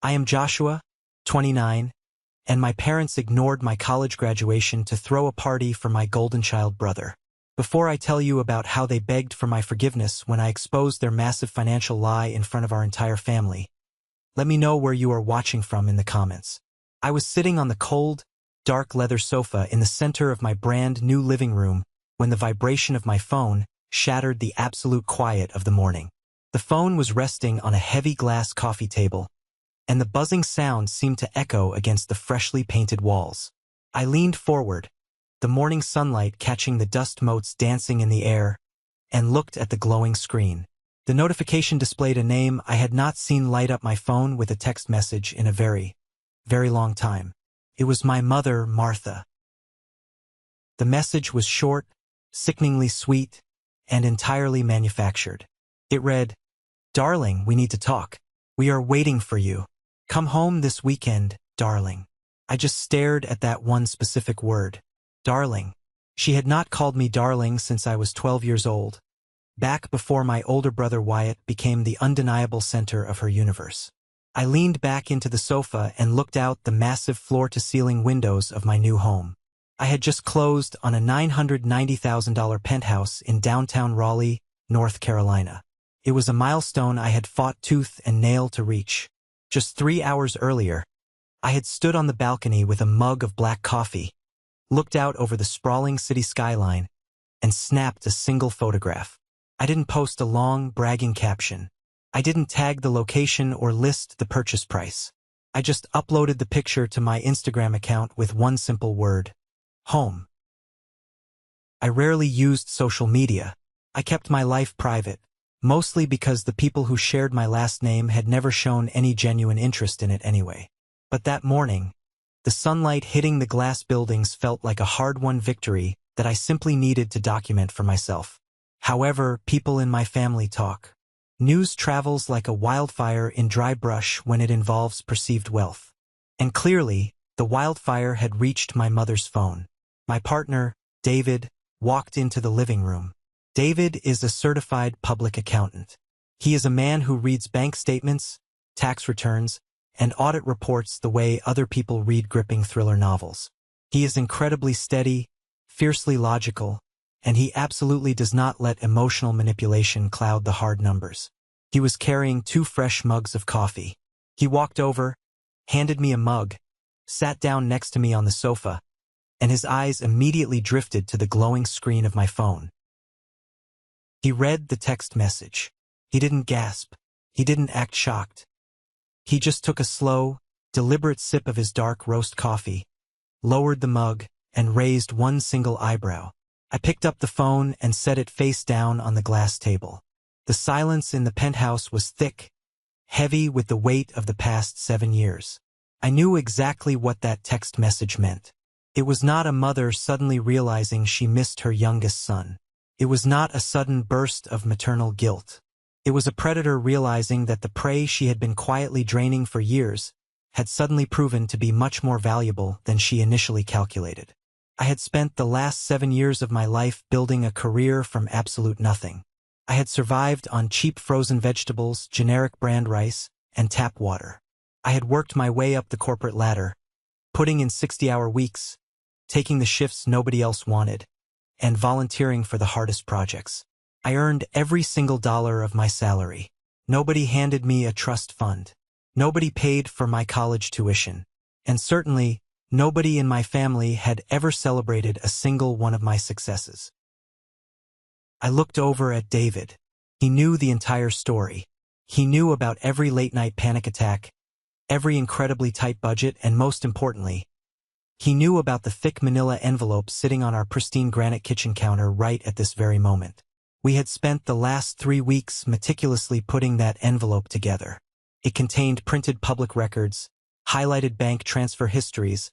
I am Joshua, 29, and my parents ignored my college graduation to throw a party for my golden child brother. Before I tell you about how they begged for my forgiveness when I exposed their massive financial lie in front of our entire family, let me know where you are watching from in the comments. I was sitting on the cold, dark leather sofa in the center of my brand new living room when the vibration of my phone shattered the absolute quiet of the morning. The phone was resting on a heavy glass coffee table, and the buzzing sound seemed to echo against the freshly painted walls. I leaned forward, the morning sunlight catching the dust motes dancing in the air, and looked at the glowing screen. The notification displayed a name I had not seen light up my phone with a text message in a very, very long time. It was my mother, Martha. The message was short, sickeningly sweet, and entirely manufactured. It read, "Darling, we need to talk. We are waiting for you. Come home this weekend, darling." I just stared at that one specific word, darling. She had not called me darling since I was 12 years old, back before my older brother Wyatt became the undeniable center of her universe. I leaned back into the sofa and looked out the massive floor-to-ceiling windows of my new home. I had just closed on a $990,000 penthouse in downtown Raleigh, North Carolina. It was a milestone I had fought tooth and nail to reach. Just 3 hours earlier, I had stood on the balcony with a mug of black coffee, looked out over the sprawling city skyline, and snapped a single photograph. I didn't post a long, bragging caption. I didn't tag the location or list the purchase price. I just uploaded the picture to my Instagram account with one simple word: home. I rarely used social media. I kept my life private, mostly because the people who shared my last name had never shown any genuine interest in it anyway. But that morning, the sunlight hitting the glass buildings felt like a hard-won victory that I simply needed to document for myself. However, people in my family talk. News travels like a wildfire in dry brush when it involves perceived wealth. And clearly, the wildfire had reached my mother's phone. My partner, David, walked into the living room. David is a certified public accountant. He is a man who reads bank statements, tax returns, and audit reports the way other people read gripping thriller novels. He is incredibly steady, fiercely logical, and he absolutely does not let emotional manipulation cloud the hard numbers. He was carrying 2 fresh mugs of coffee. He walked over, handed me a mug, sat down next to me on the sofa, and his eyes immediately drifted to the glowing screen of my phone. He read the text message. He didn't gasp. He didn't act shocked. He just took a slow, deliberate sip of his dark roast coffee, lowered the mug, and raised one single eyebrow. I picked up the phone and set it face down on the glass table. The silence in the penthouse was thick, heavy with the weight of the past 7 years. I knew exactly what that text message meant. It was not a mother suddenly realizing she missed her youngest son. It was not a sudden burst of maternal guilt. It was a predator realizing that the prey she had been quietly draining for years had suddenly proven to be much more valuable than she initially calculated. I had spent the last 7 years of my life building a career from absolute nothing. I had survived on cheap frozen vegetables, generic brand rice, and tap water. I had worked my way up the corporate ladder, putting in 60-hour weeks, taking the shifts nobody else wanted, and volunteering for the hardest projects. I earned every single dollar of my salary. Nobody handed me a trust fund. Nobody paid for my college tuition. And certainly, nobody in my family had ever celebrated a single one of my successes. I looked over at David. He knew the entire story. He knew about every late-night panic attack, every incredibly tight budget, and most importantly, he knew about the thick manila envelope sitting on our pristine granite kitchen counter right at this very moment. We had spent the last 3 weeks meticulously putting that envelope together. It contained printed public records, highlighted bank transfer histories,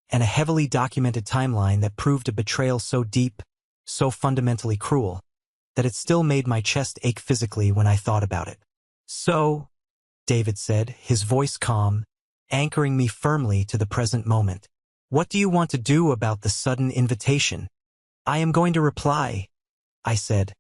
and a heavily documented timeline that proved a betrayal so deep, so fundamentally cruel, that it still made my chest ache physically when I thought about it. "So," David said, his voice calm, anchoring me firmly to the present moment, "what do you want to do about the sudden invitation?" "I am going to reply," I said,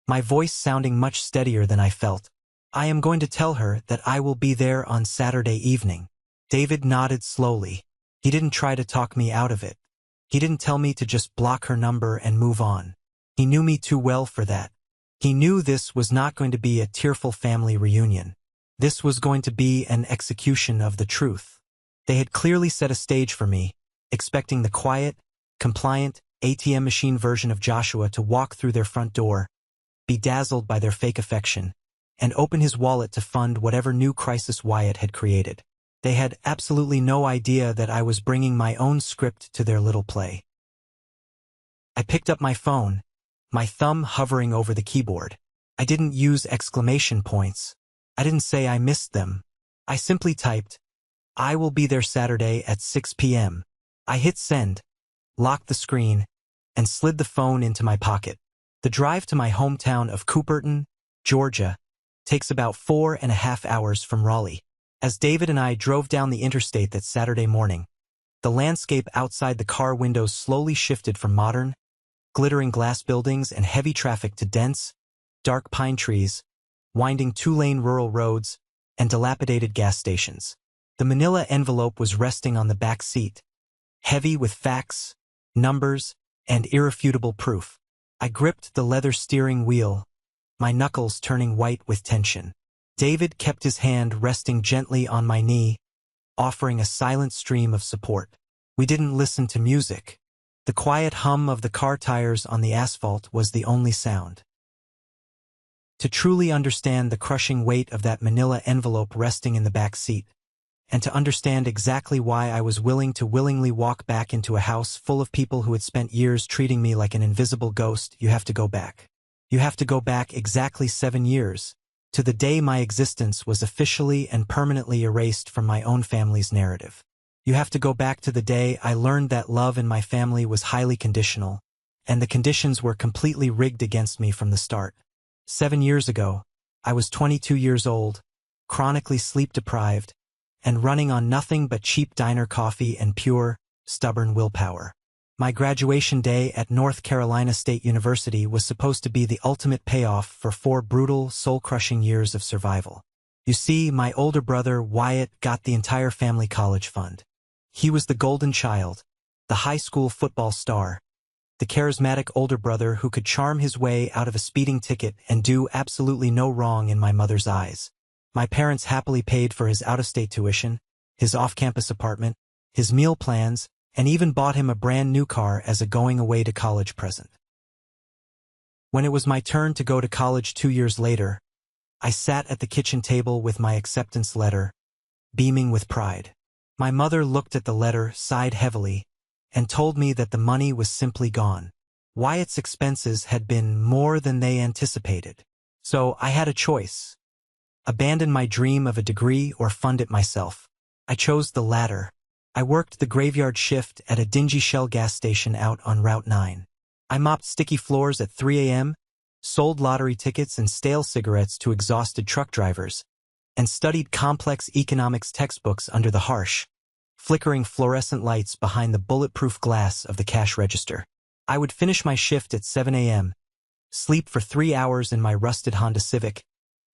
my voice sounding much steadier than I felt. I am going to tell her that I will be there on Saturday evening. David nodded slowly. He didn't try to talk me out of it. He didn't tell me to just block her number and move on. He knew me too well for that. He knew this was not going to be a tearful family reunion. This was going to be an execution of the truth. They had clearly set a stage for me, expecting the quiet, compliant, ATM machine version of Joshua to walk through their front door, be dazzled by their fake affection, and open his wallet to fund whatever new crisis Wyatt had created. They had absolutely no idea that I was bringing my own script to their little play. I picked up my phone, my thumb hovering over the keyboard. I didn't use exclamation points. I didn't say I missed them. I simply typed, "I will be there Saturday at 6 p.m. I hit send, locked the screen, and slid the phone into my pocket. The drive to my hometown of Cooperton, Georgia, takes about 4.5 hours from Raleigh. As David and I drove down the interstate that Saturday morning, the landscape outside the car windows slowly shifted from modern, glittering glass buildings and heavy traffic to dense, dark pine trees, winding two-lane rural roads, and dilapidated gas stations. The manila envelope was resting on the back seat, heavy with facts, numbers, and irrefutable proof. I gripped the leather steering wheel, my knuckles turning white with tension. David kept his hand resting gently on my knee, offering a silent stream of support. We didn't listen to music. The quiet hum of the car tires on the asphalt was the only sound. To truly understand the crushing weight of that manila envelope resting in the back seat, and to understand exactly why I was willing to willingly walk back into a house full of people who had spent years treating me like an invisible ghost, you have to go back. You have to go back exactly 7 years, to the day my existence was officially and permanently erased from my own family's narrative. You have to go back to the day I learned that love in my family was highly conditional, and the conditions were completely rigged against me from the start. 7 years ago, I was 22 years old, chronically sleep-deprived, and running on nothing but cheap diner coffee and pure, stubborn willpower. My graduation day at North Carolina State University was supposed to be the ultimate payoff for 4 brutal, soul-crushing years of survival. You see, my older brother, Wyatt, got the entire family college fund. He was the golden child, the high school football star, the charismatic older brother who could charm his way out of a speeding ticket and do absolutely no wrong in my mother's eyes. My parents happily paid for his out-of-state tuition, his off-campus apartment, his meal plans, and even bought him a brand new car as a going-away-to-college present. When it was my turn to go to college 2 years later, I sat at the kitchen table with my acceptance letter, beaming with pride. My mother looked at the letter, sighed heavily, and told me that the money was simply gone. Wyatt's expenses had been more than they anticipated. So I had a choice: abandon my dream of a degree or fund it myself. I chose the latter. I worked the graveyard shift at a dingy Shell gas station out on Route 9. I mopped sticky floors at 3 a.m., sold lottery tickets and stale cigarettes to exhausted truck drivers, and studied complex economics textbooks under the harsh, flickering fluorescent lights behind the bulletproof glass of the cash register. I would finish my shift at 7 a.m., sleep for 3 hours in my rusted Honda Civic,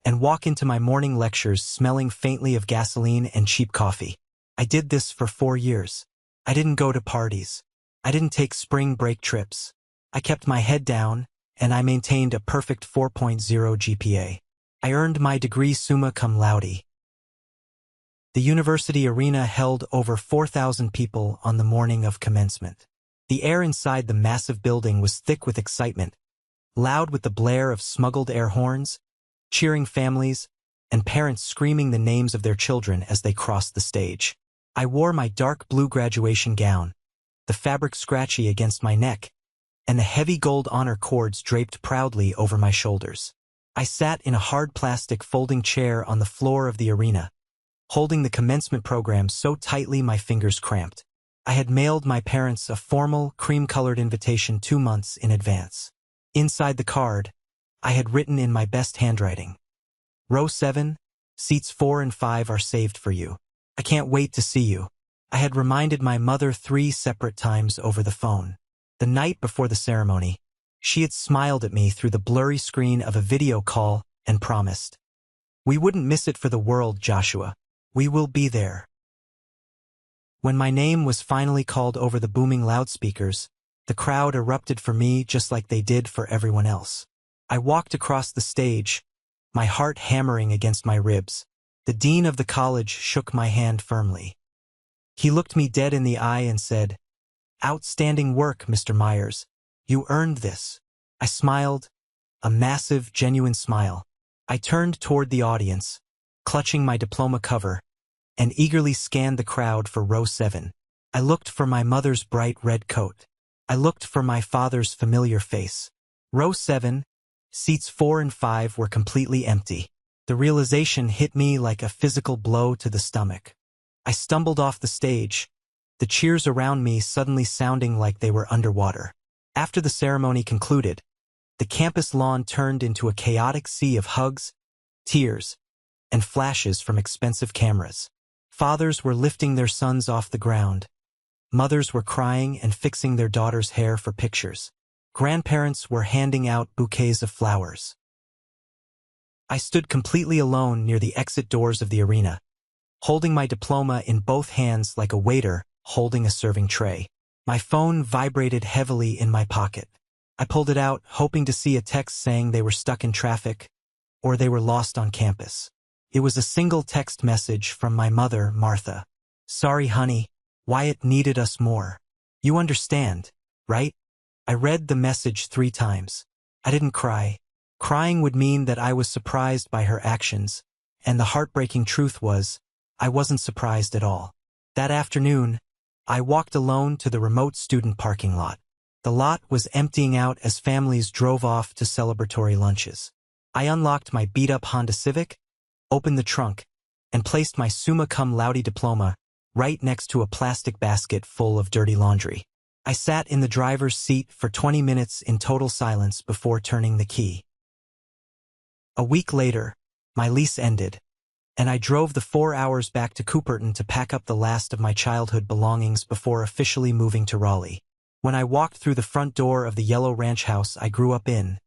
and walk into my morning lectures smelling faintly of gasoline and cheap coffee. I did this for 4 years. I didn't go to parties. I didn't take spring break trips. I kept my head down, and I maintained a perfect 4.0 GPA. I earned my degree summa cum laude. The university arena held over 4,000 people on the morning of commencement. The air inside the massive building was thick with excitement, loud with the blare of smuggled air horns, cheering families, and parents screaming the names of their children as they crossed the stage. I wore my dark blue graduation gown, the fabric scratchy against my neck, and the heavy gold honor cords draped proudly over my shoulders. I sat in a hard plastic folding chair on the floor of the arena, holding the commencement program so tightly my fingers cramped. I had mailed my parents a formal, cream-colored invitation 2 months in advance. Inside the card, I had written in my best handwriting, "Row 7, seats 4 and 5 are saved for you. I can't wait to see you." I had reminded my mother 3 separate times over the phone. The night before the ceremony, she had smiled at me through the blurry screen of a video call and promised, We wouldn't miss it for the world, Joshua. We will be there. When my name was finally called over the booming loudspeakers, the crowd erupted for me just like they did for everyone else. I walked across the stage, my heart hammering against my ribs. The dean of the college shook my hand firmly. He looked me dead in the eye and said, "Outstanding work, Mr. Myers. You earned this." I smiled, a massive, genuine smile. I turned toward the audience, clutching my diploma cover, and eagerly scanned the crowd for row 7. I looked for my mother's bright red coat. I looked for my father's familiar face. Row 7, seats 4 and 5 were completely empty. The realization hit me like a physical blow to the stomach. I stumbled off the stage, the cheers around me suddenly sounding like they were underwater. After the ceremony concluded, the campus lawn turned into a chaotic sea of hugs, tears, and flashes from expensive cameras. Fathers were lifting their sons off the ground. Mothers were crying and fixing their daughters' hair for pictures. Grandparents were handing out bouquets of flowers. I stood completely alone near the exit doors of the arena, holding my diploma in both hands like a waiter holding a serving tray. My phone vibrated heavily in my pocket. I pulled it out, hoping to see a text saying they were stuck in traffic or they were lost on campus. It was a single text message from my mother, Martha. "Sorry, honey. Wyatt needed us more. You understand, right?" I read the message 3 times. I didn't cry. Crying would mean that I was surprised by her actions, and the heartbreaking truth was, I wasn't surprised at all. That afternoon, I walked alone to the remote student parking lot. The lot was emptying out as families drove off to celebratory lunches. I unlocked my beat-up Honda Civic, opened the trunk, and placed my summa cum laude diploma right next to a plastic basket full of dirty laundry. I sat in the driver's seat for 20 minutes in total silence before turning the key. A week later, my lease ended, and I drove the 4 hours back to Cooperton to pack up the last of my childhood belongings before officially moving to Raleigh. When I walked through the front door of the yellow ranch house I grew up in,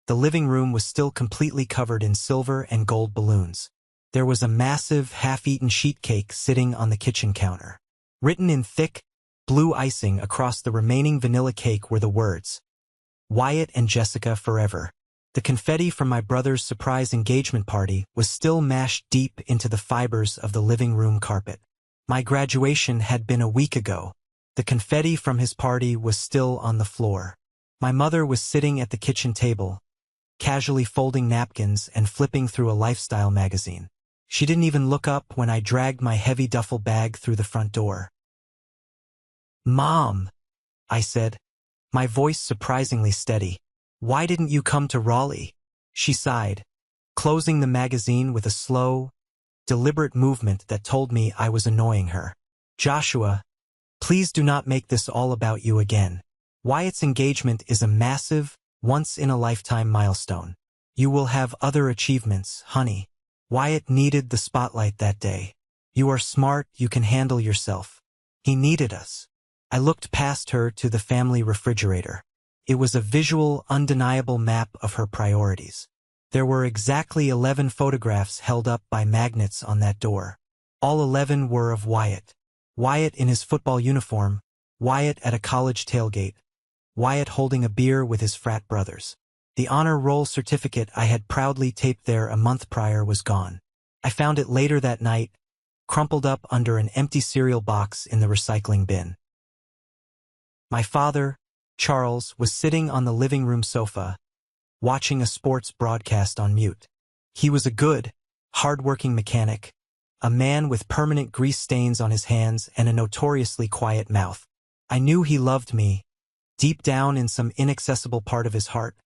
the living room was still completely covered in silver and gold balloons. There was a massive, half-eaten sheet cake sitting on the kitchen counter. Written in thick, blue icing across the remaining vanilla cake were the words, "Wyatt and Jessica forever." The confetti from my brother's surprise engagement party was still mashed deep into the fibers of the living room carpet. My graduation had been a week ago. The confetti from his party was still on the floor. My mother was sitting at the kitchen table, casually folding napkins and flipping through a lifestyle magazine. She didn't even look up when I dragged my heavy duffel bag through the front door. "Mom," I said, my voice surprisingly steady. "Why didn't you come to Raleigh?" She sighed, closing the magazine with a slow, deliberate movement that told me I was annoying her. "Joshua, please do not make this all about you again. Wyatt's engagement is a massive, once-in-a-lifetime milestone. You will have other achievements, honey. Wyatt needed the spotlight that day. You are smart, you can handle yourself. He needed us." I looked past her to the family refrigerator. It was a visual, undeniable map of her priorities. There were exactly 11 photographs held up by magnets on that door. All 11 were of Wyatt. Wyatt in his football uniform, Wyatt at a college tailgate, Wyatt holding a beer with his frat brothers. The honor roll certificate I had proudly taped there a month prior was gone. I found it later that night, crumpled up under an empty cereal box in the recycling bin. My father, Charles, was sitting on the living room sofa, watching a sports broadcast on mute. He was a good, hard-working mechanic, a man with permanent grease stains on his hands and a notoriously quiet mouth. I knew he loved me, deep down in some inaccessible part of his heart,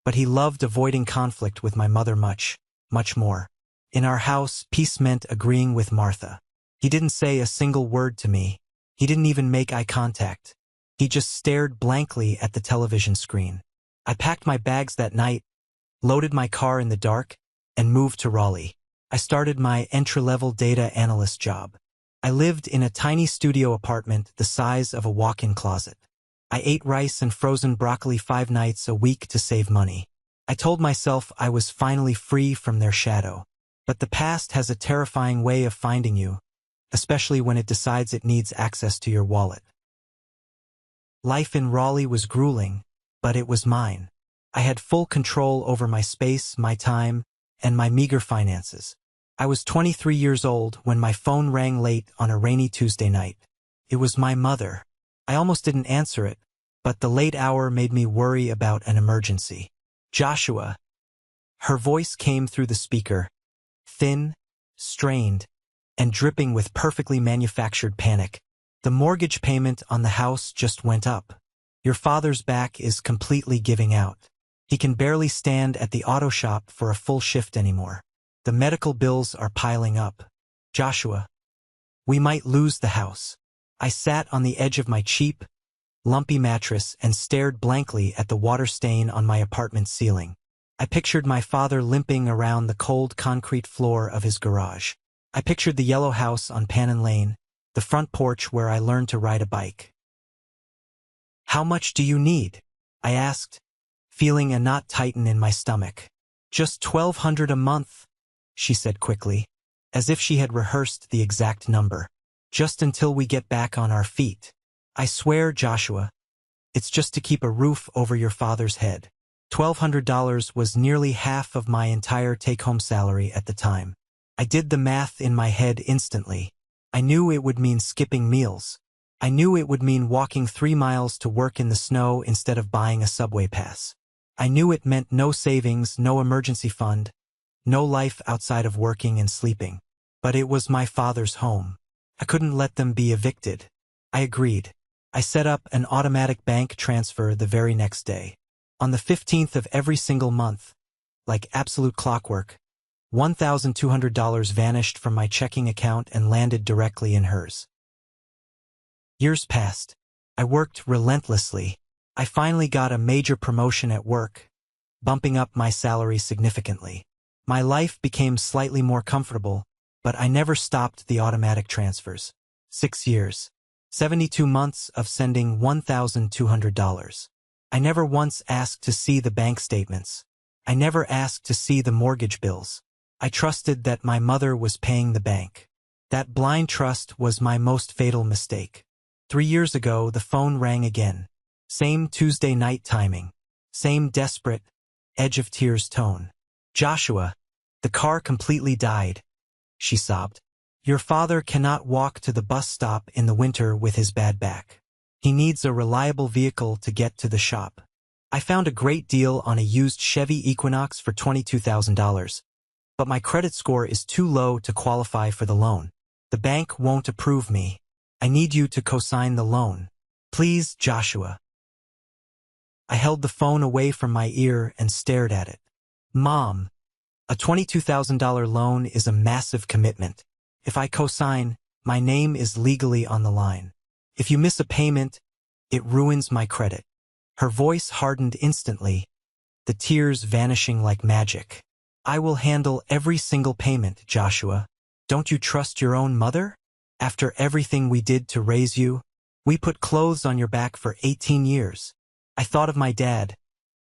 but he loved avoiding conflict with my mother much, much more. In our house, peace meant agreeing with Martha. He didn't say a single word to me. He didn't even make eye contact. He just stared blankly at the television screen. I packed my bags that night, loaded my car in the dark, and moved to Raleigh. I started my entry-level data analyst job. I lived in a tiny studio apartment the size of a walk-in closet. I ate rice and frozen broccoli 5 nights a week to save money. I told myself I was finally free from their shadow. But the past has a terrifying way of finding you, especially when it decides it needs access to your wallet. Life in Raleigh was grueling, but it was mine. I had full control over my space, my time, and my meager finances. I was 23 years old when my phone rang late on a rainy Tuesday night. It was my mother. I almost didn't answer it, but the late hour made me worry about an emergency. Joshua. Her voice came through the speaker, thin, strained, and dripping with perfectly manufactured panic. The mortgage payment on the house just went up. Your father's back is completely giving out. He can barely stand at the auto shop for a full shift anymore. The medical bills are piling up. Joshua. We might lose the house. I sat on the edge of my cheap, lumpy mattress and stared blankly at the water stain on my apartment ceiling. I pictured my father limping around the cold concrete floor of his garage. I pictured the yellow house on Pannon Lane, the front porch where I learned to ride a bike. How much do you need? I asked, feeling a knot tighten in my stomach. Just $1,200 a month, she said quickly, as if she had rehearsed the exact number. Just until we get back on our feet. I swear, Joshua, it's just to keep a roof over your father's head. $1,200 was nearly half of my entire take-home salary at the time. I did the math in my head instantly. I knew it would mean skipping meals. I knew it would mean walking 3 miles to work in the snow instead of buying a subway pass. I knew it meant no savings, no emergency fund, no life outside of working and sleeping. But it was my father's home. I couldn't let them be evicted. I agreed. I set up an automatic bank transfer the very next day. On the 15th of every single month, like absolute clockwork, $1,200 vanished from my checking account and landed directly in hers. Years passed. I worked relentlessly. I finally got a major promotion at work, bumping up my salary significantly. My life became slightly more comfortable, but I never stopped the automatic transfers. 6 years. 72 months of sending $1,200. I never once asked to see the bank statements. I never asked to see the mortgage bills. I trusted that my mother was paying the bank. That blind trust was my most fatal mistake. 3 years ago, the phone rang again. Same Tuesday night timing. Same desperate, edge of tears tone. Joshua, the car completely died, she sobbed. Your father cannot walk to the bus stop in the winter with his bad back. He needs a reliable vehicle to get to the shop. I found a great deal on a used Chevy Equinox for $22,000, but my credit score is too low to qualify for the loan. The bank won't approve me. I need you to co-sign the loan. Please, Joshua. I held the phone away from my ear and stared at it. Mom, a $22,000 loan is a massive commitment. If I co-sign, my name is legally on the line. If you miss a payment, it ruins my credit. Her voice hardened instantly, the tears vanishing like magic. I will handle every single payment, Joshua. Don't you trust your own mother? After everything we did to raise you, we put clothes on your back for 18 years. I thought of my dad,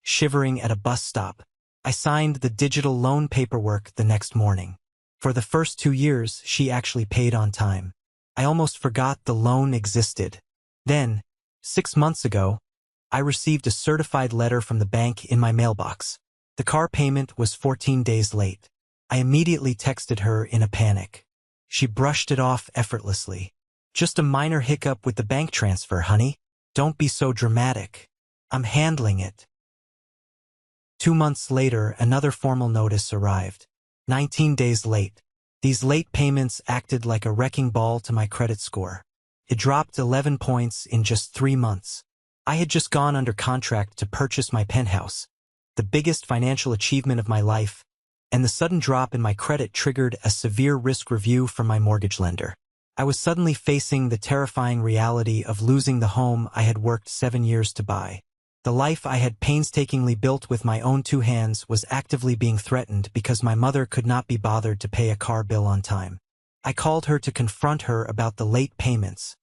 shivering at a bus stop. I signed the digital loan paperwork the next morning. For the first 2 years, she actually paid on time. I almost forgot the loan existed. Then, 6 months ago, I received a certified letter from the bank in my mailbox. The car payment was 14 days late. I immediately texted her in a panic. She brushed it off effortlessly. Just a minor hiccup with the bank transfer, honey. Don't be so dramatic. I'm handling it. 2 months later, another formal notice arrived. 19 days late. These late payments acted like a wrecking ball to my credit score. It dropped 11 points in just 3 months. I had just gone under contract to purchase my penthouse, the biggest financial achievement of my life, and the sudden drop in my credit triggered a severe risk review from my mortgage lender. I was suddenly facing the terrifying reality of losing the home I had worked 7 years to buy. The life I had painstakingly built with my own 2 hands was actively being threatened because my mother could not be bothered to pay a car bill on time. I called her to confront her about the late payments,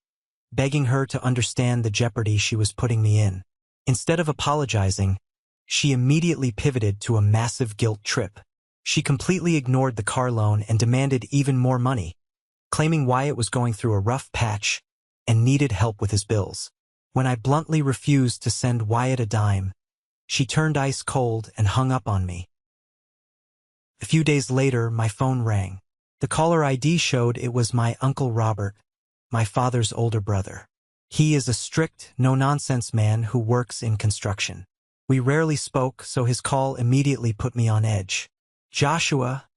begging her to understand the jeopardy she was putting me in. Instead of apologizing, she immediately pivoted to a massive guilt trip. She completely ignored the car loan and demanded even more money, claiming Wyatt was going through a rough patch and needed help with his bills. When I bluntly refused to send Wyatt a dime, she turned ice cold and hung up on me. A few days later, my phone rang. The caller ID showed it was my Uncle Robert, my father's older brother. He is a strict, no-nonsense man who works in construction. We rarely spoke, so his call immediately put me on edge. "Joshua,"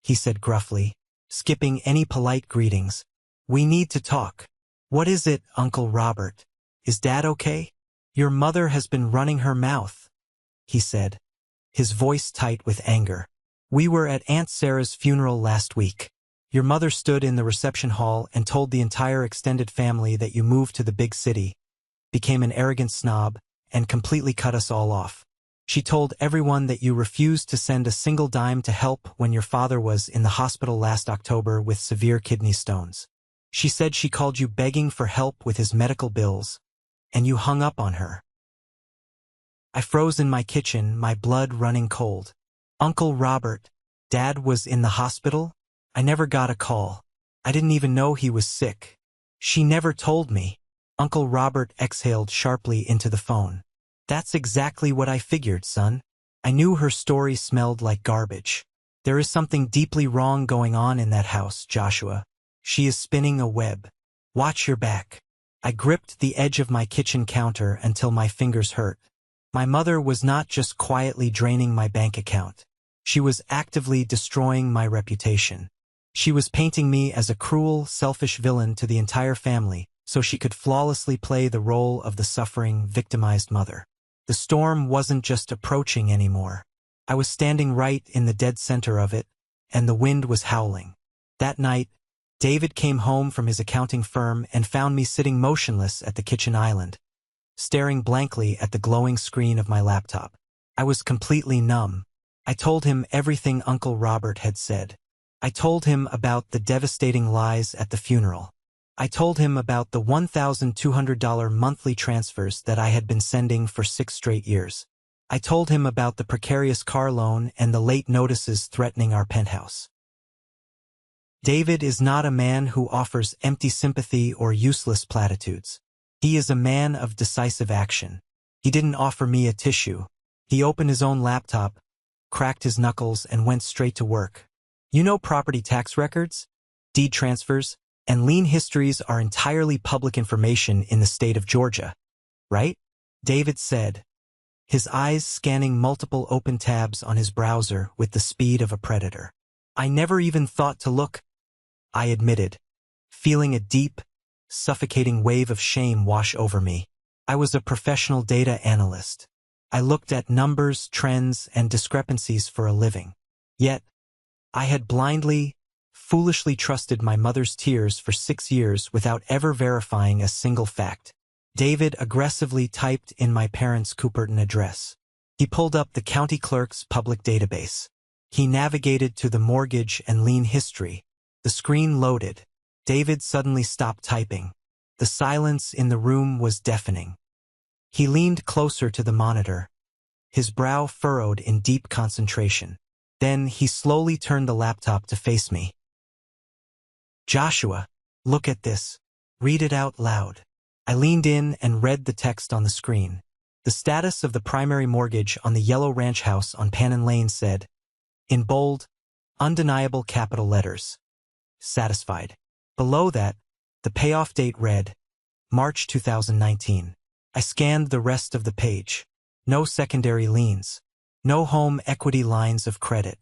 he said gruffly, skipping any polite greetings, "we need to talk." "What is it, Uncle Robert? Is Dad okay?" "Your mother has been running her mouth," he said, his voice tight with anger. "We were at Aunt Sarah's funeral last week. Your mother stood in the reception hall and told the entire extended family that you moved to the big city, became an arrogant snob, and completely cut us all off. She told everyone that you refused to send a single dime to help when your father was in the hospital last October with severe kidney stones. She said she called you begging for help with his medical bills, and you hung up on her." I froze in my kitchen, my blood running cold. "Uncle Robert, Dad was in the hospital? I never got a call. I didn't even know he was sick. She never told me." Uncle Robert exhaled sharply into the phone. "That's exactly what I figured, son. I knew her story smelled like garbage. There is something deeply wrong going on in that house, Joshua. She is spinning a web. Watch your back." I gripped the edge of my kitchen counter until my fingers hurt. My mother was not just quietly draining my bank account. She was actively destroying my reputation. She was painting me as a cruel, selfish villain to the entire family, so she could flawlessly play the role of the suffering, victimized mother. The storm wasn't just approaching anymore. I was standing right in the dead center of it, and the wind was howling. That night, David came home from his accounting firm and found me sitting motionless at the kitchen island, staring blankly at the glowing screen of my laptop. I was completely numb. I told him everything Uncle Robert had said. I told him about the devastating lies at the funeral. I told him about the $1,200 monthly transfers that I had been sending for 6 straight years. I told him about the precarious car loan and the late notices threatening our penthouse. David is not a man who offers empty sympathy or useless platitudes. He is a man of decisive action. He didn't offer me a tissue. He opened his own laptop, cracked his knuckles, and went straight to work. "You know property tax records, deed transfers, and lien histories are entirely public information in the state of Georgia, right?" David said, his eyes scanning multiple open tabs on his browser with the speed of a predator. "I never even thought to look," I admitted, feeling a deep, suffocating wave of shame wash over me. I was a professional data analyst. I looked at numbers, trends, and discrepancies for a living. Yet, I had blindly, foolishly trusted my mother's tears for 6 years without ever verifying a single fact. David aggressively typed in my parents' Cooperton address. He pulled up the county clerk's public database. He navigated to the mortgage and lien history. The screen loaded. David suddenly stopped typing. The silence in the room was deafening. He leaned closer to the monitor, his brow furrowed in deep concentration. Then he slowly turned the laptop to face me. "Joshua, look at this. Read it out loud." I leaned in and read the text on the screen. The status of the primary mortgage on the yellow ranch house on Pannon Lane said, in bold, undeniable capital letters, "Satisfied." Below that, the payoff date read, March 2019. I scanned the rest of the page. No secondary liens. No home equity lines of credit.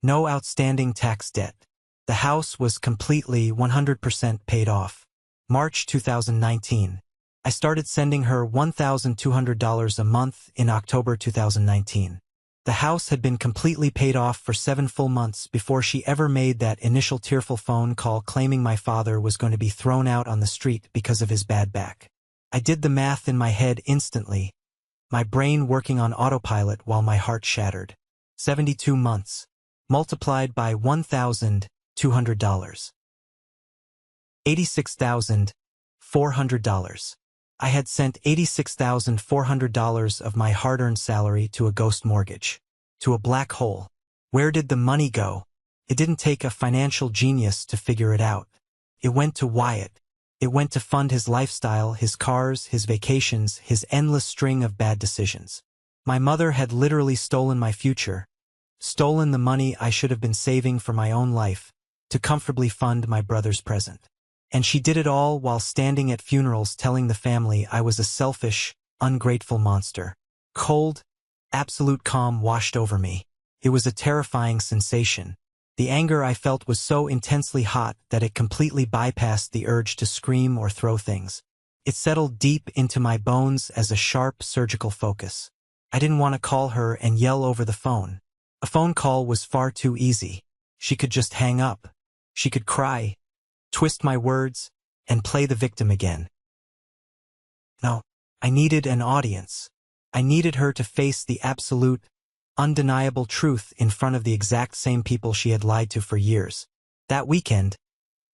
No outstanding tax debt. The house was completely 100% paid off. March 2019. I started sending her $1,200 a month in October 2019. The house had been completely paid off for 7 full months before she ever made that initial tearful phone call claiming my father was going to be thrown out on the street because of his bad back. I did the math in my head instantly, my brain working on autopilot while my heart shattered. 72 months, multiplied by $1,200. $86,400. I had sent $86,400 of my hard-earned salary to a ghost mortgage, to a black hole. Where did the money go? It didn't take a financial genius to figure it out. It went to Wyatt. It went to fund his lifestyle, his cars, his vacations, his endless string of bad decisions. My mother had literally stolen my future, stolen the money I should have been saving for my own life, to comfortably fund my brother's present. And she did it all while standing at funerals telling the family I was a selfish, ungrateful monster. Cold, absolute calm washed over me. It was a terrifying sensation. The anger I felt was so intensely hot that it completely bypassed the urge to scream or throw things. It settled deep into my bones as a sharp surgical focus. I didn't want to call her and yell over the phone. A phone call was far too easy. She could just hang up. She could cry, twist my words, and play the victim again. No, I needed an audience. I needed her to face the absolute, undeniable truth in front of the exact same people she had lied to for years. That weekend,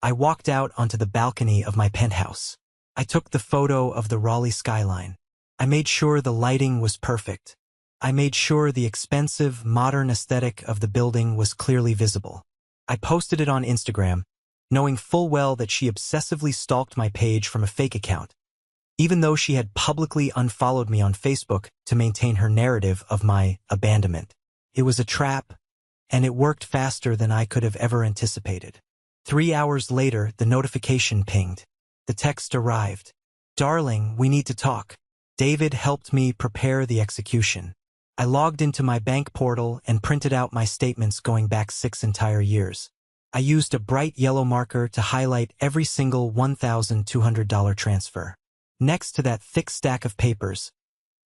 I walked out onto the balcony of my penthouse. I took the photo of the Raleigh skyline. I made sure the lighting was perfect. I made sure the expensive, modern aesthetic of the building was clearly visible. I posted it on Instagram, knowing full well that she obsessively stalked my page from a fake account, even though she had publicly unfollowed me on Facebook to maintain her narrative of my abandonment. It was a trap, and it worked faster than I could have ever anticipated. 3 hours later, the notification pinged. The text arrived. "Darling, we need to talk." David helped me prepare the execution. I logged into my bank portal and printed out my statements going back 6 entire years. I used a bright yellow marker to highlight every single $1,200 transfer. Next to that thick stack of papers,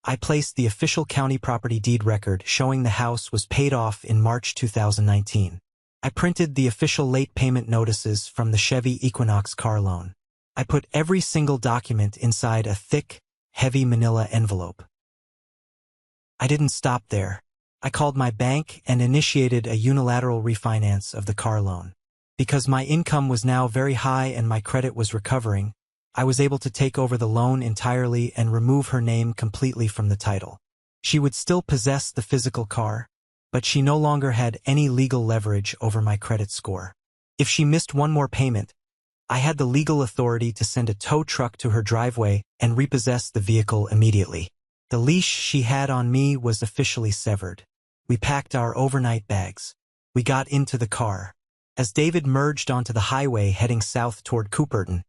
I placed the official county property deed record showing the house was paid off in March 2019. I printed the official late payment notices from the Chevy Equinox car loan. I put every single document inside a thick, heavy manila envelope. I didn't stop there. I called my bank and initiated a unilateral refinance of the car loan. Because my income was now very high and my credit was recovering, I was able to take over the loan entirely and remove her name completely from the title. She would still possess the physical car, but she no longer had any legal leverage over my credit score. If she missed one more payment, I had the legal authority to send a tow truck to her driveway and repossess the vehicle immediately. The leash she had on me was officially severed. We packed our overnight bags. We got into the car. As David merged onto the highway heading south toward Cooperton,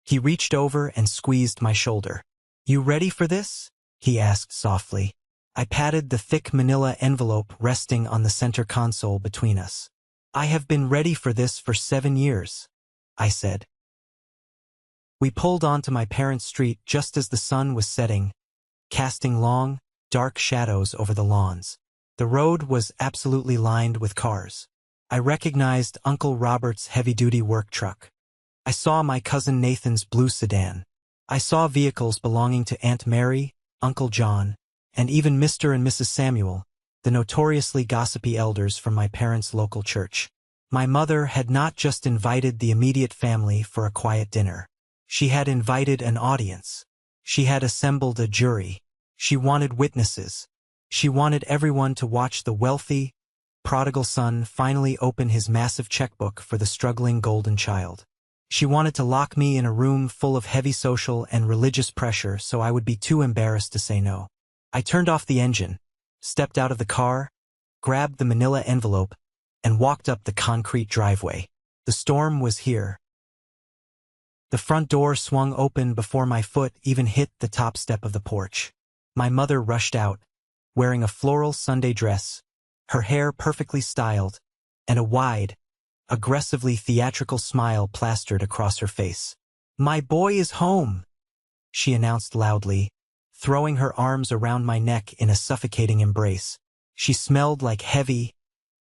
he reached over and squeezed my shoulder. "You ready for this?" he asked softly. I patted the thick manila envelope resting on the center console between us. "I have been ready for this for 7 years," I said. We pulled onto my parents' street just as the sun was setting, casting long, dark shadows over the lawns. The road was absolutely lined with cars. I recognized Uncle Robert's heavy-duty work truck. I saw my cousin Nathan's blue sedan. I saw vehicles belonging to Aunt Mary, Uncle John, and even Mr. and Mrs. Samuel, the notoriously gossipy elders from my parents' local church. My mother had not just invited the immediate family for a quiet dinner. She had invited an audience. She had assembled a jury. She wanted witnesses. She wanted everyone to watch the wealthy, prodigal son finally open his massive checkbook for the struggling golden child. She wanted to lock me in a room full of heavy social and religious pressure so I would be too embarrassed to say no. I turned off the engine, stepped out of the car, grabbed the manila envelope, and walked up the concrete driveway. The storm was here. The front door swung open before my foot even hit the top step of the porch. My mother rushed out, wearing a floral Sunday dress, her hair perfectly styled, and a wide, aggressively theatrical smile plastered across her face. "My boy is home," she announced loudly, throwing her arms around my neck in a suffocating embrace. She smelled like heavy,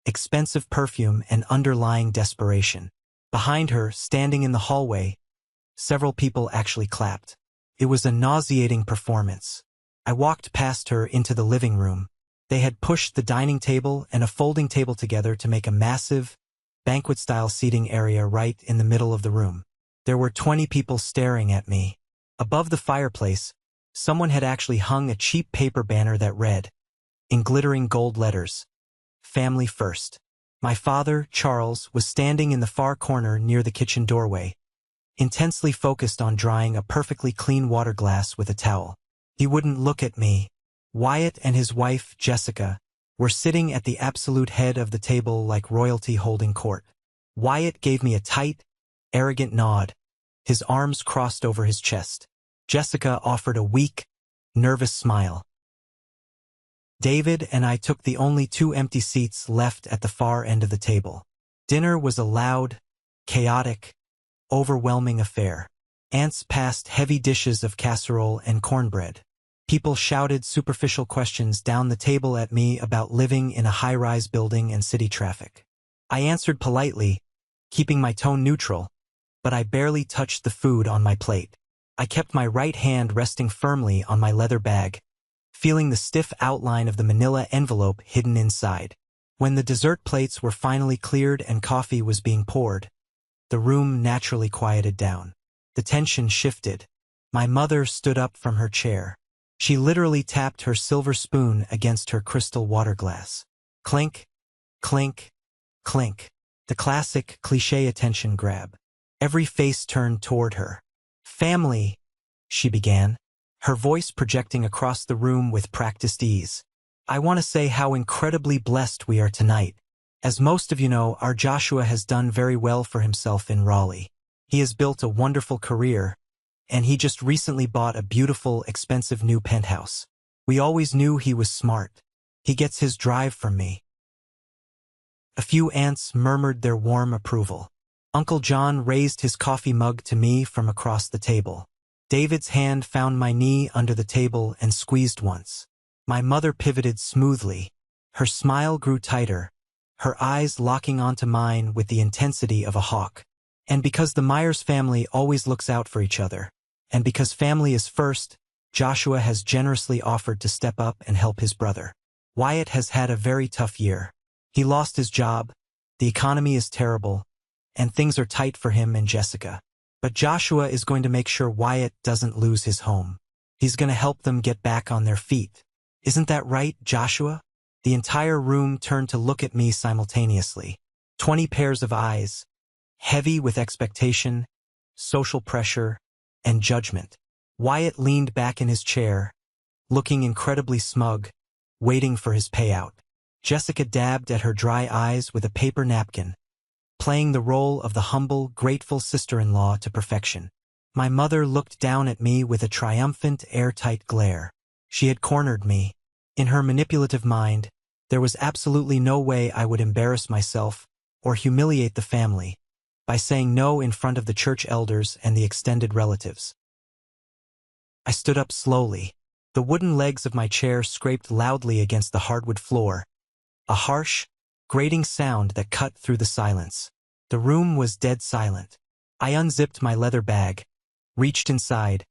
expensive perfume and underlying desperation. Behind her, standing in the hallway, several people actually clapped. It was a nauseating performance. I walked past her into the living room. They had pushed the dining table and a folding table together to make a massive, banquet-style seating area right in the middle of the room. There were 20 people staring at me. Above the fireplace, someone had actually hung a cheap paper banner that read, in glittering gold letters, "Family First." My father, Charles, was standing in the far corner near the kitchen doorway, intensely focused on drying a perfectly clean water glass with a towel. He wouldn't look at me. Wyatt and his wife, Jessica, were sitting at the absolute head of the table like royalty holding court. Wyatt gave me a tight, arrogant nod, his arms crossed over his chest. Jessica offered a weak, nervous smile. David and I took the only 2 empty seats left at the far end of the table. Dinner was a loud, chaotic, overwhelming affair. Aunts passed heavy dishes of casserole and cornbread. People shouted superficial questions down the table at me about living in a high-rise building and city traffic. I answered politely, keeping my tone neutral, but I barely touched the food on my plate. I kept my right hand resting firmly on my leather bag, feeling the stiff outline of the manila envelope hidden inside. When the dessert plates were finally cleared and coffee was being poured, the room naturally quieted down. The tension shifted. My mother stood up from her chair. She literally tapped her silver spoon against her crystal water glass. Clink, clink, clink. The classic, cliché attention grab. Every face turned toward her. "Family," she began, her voice projecting across the room with practiced ease. "I want to say how incredibly blessed we are tonight. As most of you know, our Joshua has done very well for himself in Raleigh. He has built a wonderful career, and he just recently bought a beautiful, expensive new penthouse. We always knew he was smart. He gets his drive from me." A few aunts murmured their warm approval. Uncle John raised his coffee mug to me from across the table. David's hand found my knee under the table and squeezed once. My mother pivoted smoothly. Her smile grew tighter, her eyes locking onto mine with the intensity of a hawk. And because the Myers family always looks out for each other, and because family is first, Joshua has generously offered to step up and help his brother. Wyatt has had a very tough year. He lost his job, the economy is terrible, and things are tight for him and Jessica. But Joshua is going to make sure Wyatt doesn't lose his home. He's going to help them get back on their feet. Isn't that right, Joshua? The entire room turned to look at me simultaneously. 20 pairs of eyes, heavy with expectation, social pressure, and judgment. Wyatt leaned back in his chair, looking incredibly smug, waiting for his payout. Jessica dabbed at her dry eyes with a paper napkin, playing the role of the humble, grateful sister-in-law to perfection. My mother looked down at me with a triumphant, airtight glare. She had cornered me. In her manipulative mind, there was absolutely no way I would embarrass myself or humiliate the family by saying no in front of the church elders and the extended relatives. I stood up slowly. The wooden legs of my chair scraped loudly against the hardwood floor, a harsh, grating sound that cut through the silence. The room was dead silent. I unzipped my leather bag, reached inside,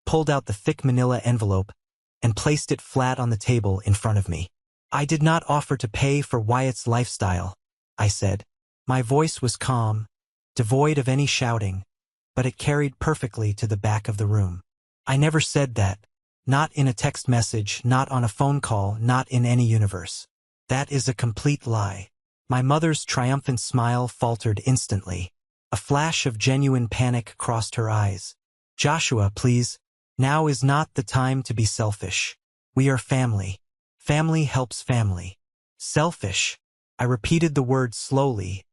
pulled out the thick manila envelope, and placed it flat on the table in front of me. "I did not offer to pay for Wyatt's lifestyle," I said. My voice was calm, devoid of any shouting, but it carried perfectly to the back of the room. "I never said that. Not in a text message, not on a phone call, not in any universe. That is a complete lie." My mother's triumphant smile faltered instantly. A flash of genuine panic crossed her eyes. "Joshua, please. Now is not the time to be selfish. We are family. Family helps family." "Selfish." I repeated the word slowly,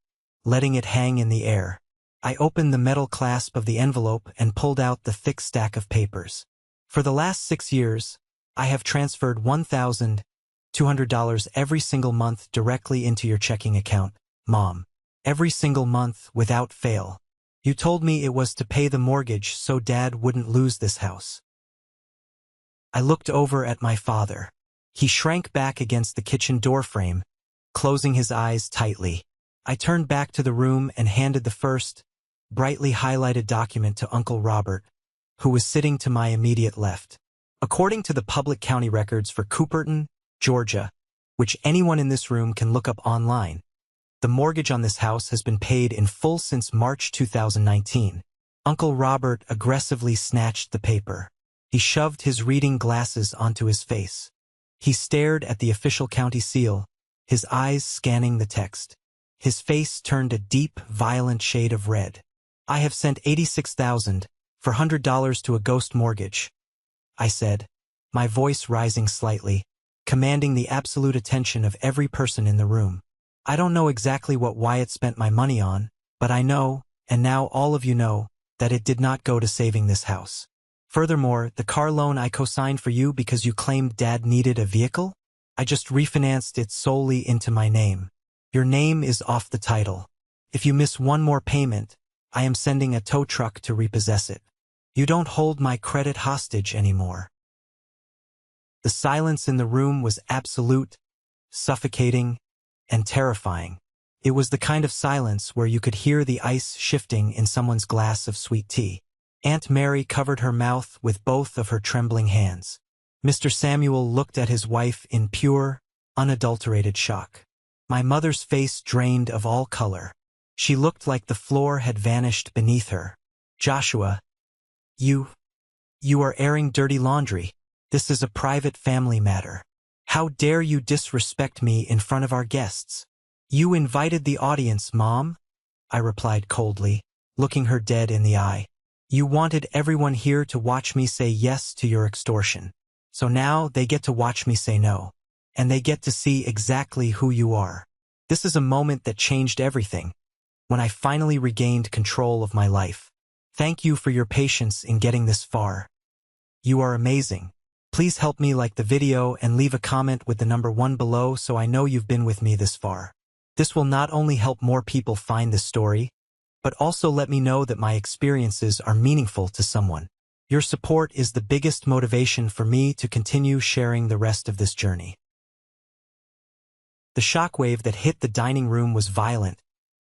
letting it hang in the air. I opened the metal clasp of the envelope and pulled out the thick stack of papers. "For the last 6 years, I have transferred $1,200 every single month directly into your checking account, Mom. Every single month without fail. You told me it was to pay the mortgage so Dad wouldn't lose this house." I looked over at my father. He shrank back against the kitchen doorframe, closing his eyes tightly. I turned back to the room and handed the first, brightly highlighted document to Uncle Robert, who was sitting to my immediate left. According to the public county records for Cooperton, Georgia, which anyone in this room can look up online, the mortgage on this house has been paid in full since March 2019. Uncle Robert aggressively snatched the paper. He shoved his reading glasses onto his face. He stared at the official county seal, his eyes scanning the text. His face turned a deep, violent shade of red. "I have sent $86,400 to a ghost mortgage," I said, my voice rising slightly, commanding the absolute attention of every person in the room. "I don't know exactly what Wyatt spent my money on, but I know, and now all of you know, that it did not go to saving this house. Furthermore, the car loan I co-signed for you because you claimed Dad needed a vehicle? I just refinanced it solely into my name. Your name is off the title. If you miss one more payment, I am sending a tow truck to repossess it. You don't hold my credit hostage anymore." The silence in the room was absolute, suffocating, and terrifying. It was the kind of silence where you could hear the ice shifting in someone's glass of sweet tea. Aunt Mary covered her mouth with both of her trembling hands. Mr. Samuel looked at his wife in pure, unadulterated shock. My mother's face drained of all color. She looked like the floor had vanished beneath her. "Joshua, you are airing dirty laundry. This is a private family matter. How dare you disrespect me in front of our guests?" "You invited the audience, Mom," I replied coldly, looking her dead in the eye. "You wanted everyone here to watch me say yes to your extortion. So now they get to watch me say no. And they get to see exactly who you are. This is a moment that changed everything, when I finally regained control of my life. Thank you for your patience in getting this far. You are amazing. Please help me like the video and leave a comment with the number 1 below so I know you've been with me this far. This will not only help more people find this story, but also let me know that my experiences are meaningful to someone. Your support is the biggest motivation for me to continue sharing the rest of this journey. The shockwave that hit the dining room was violent,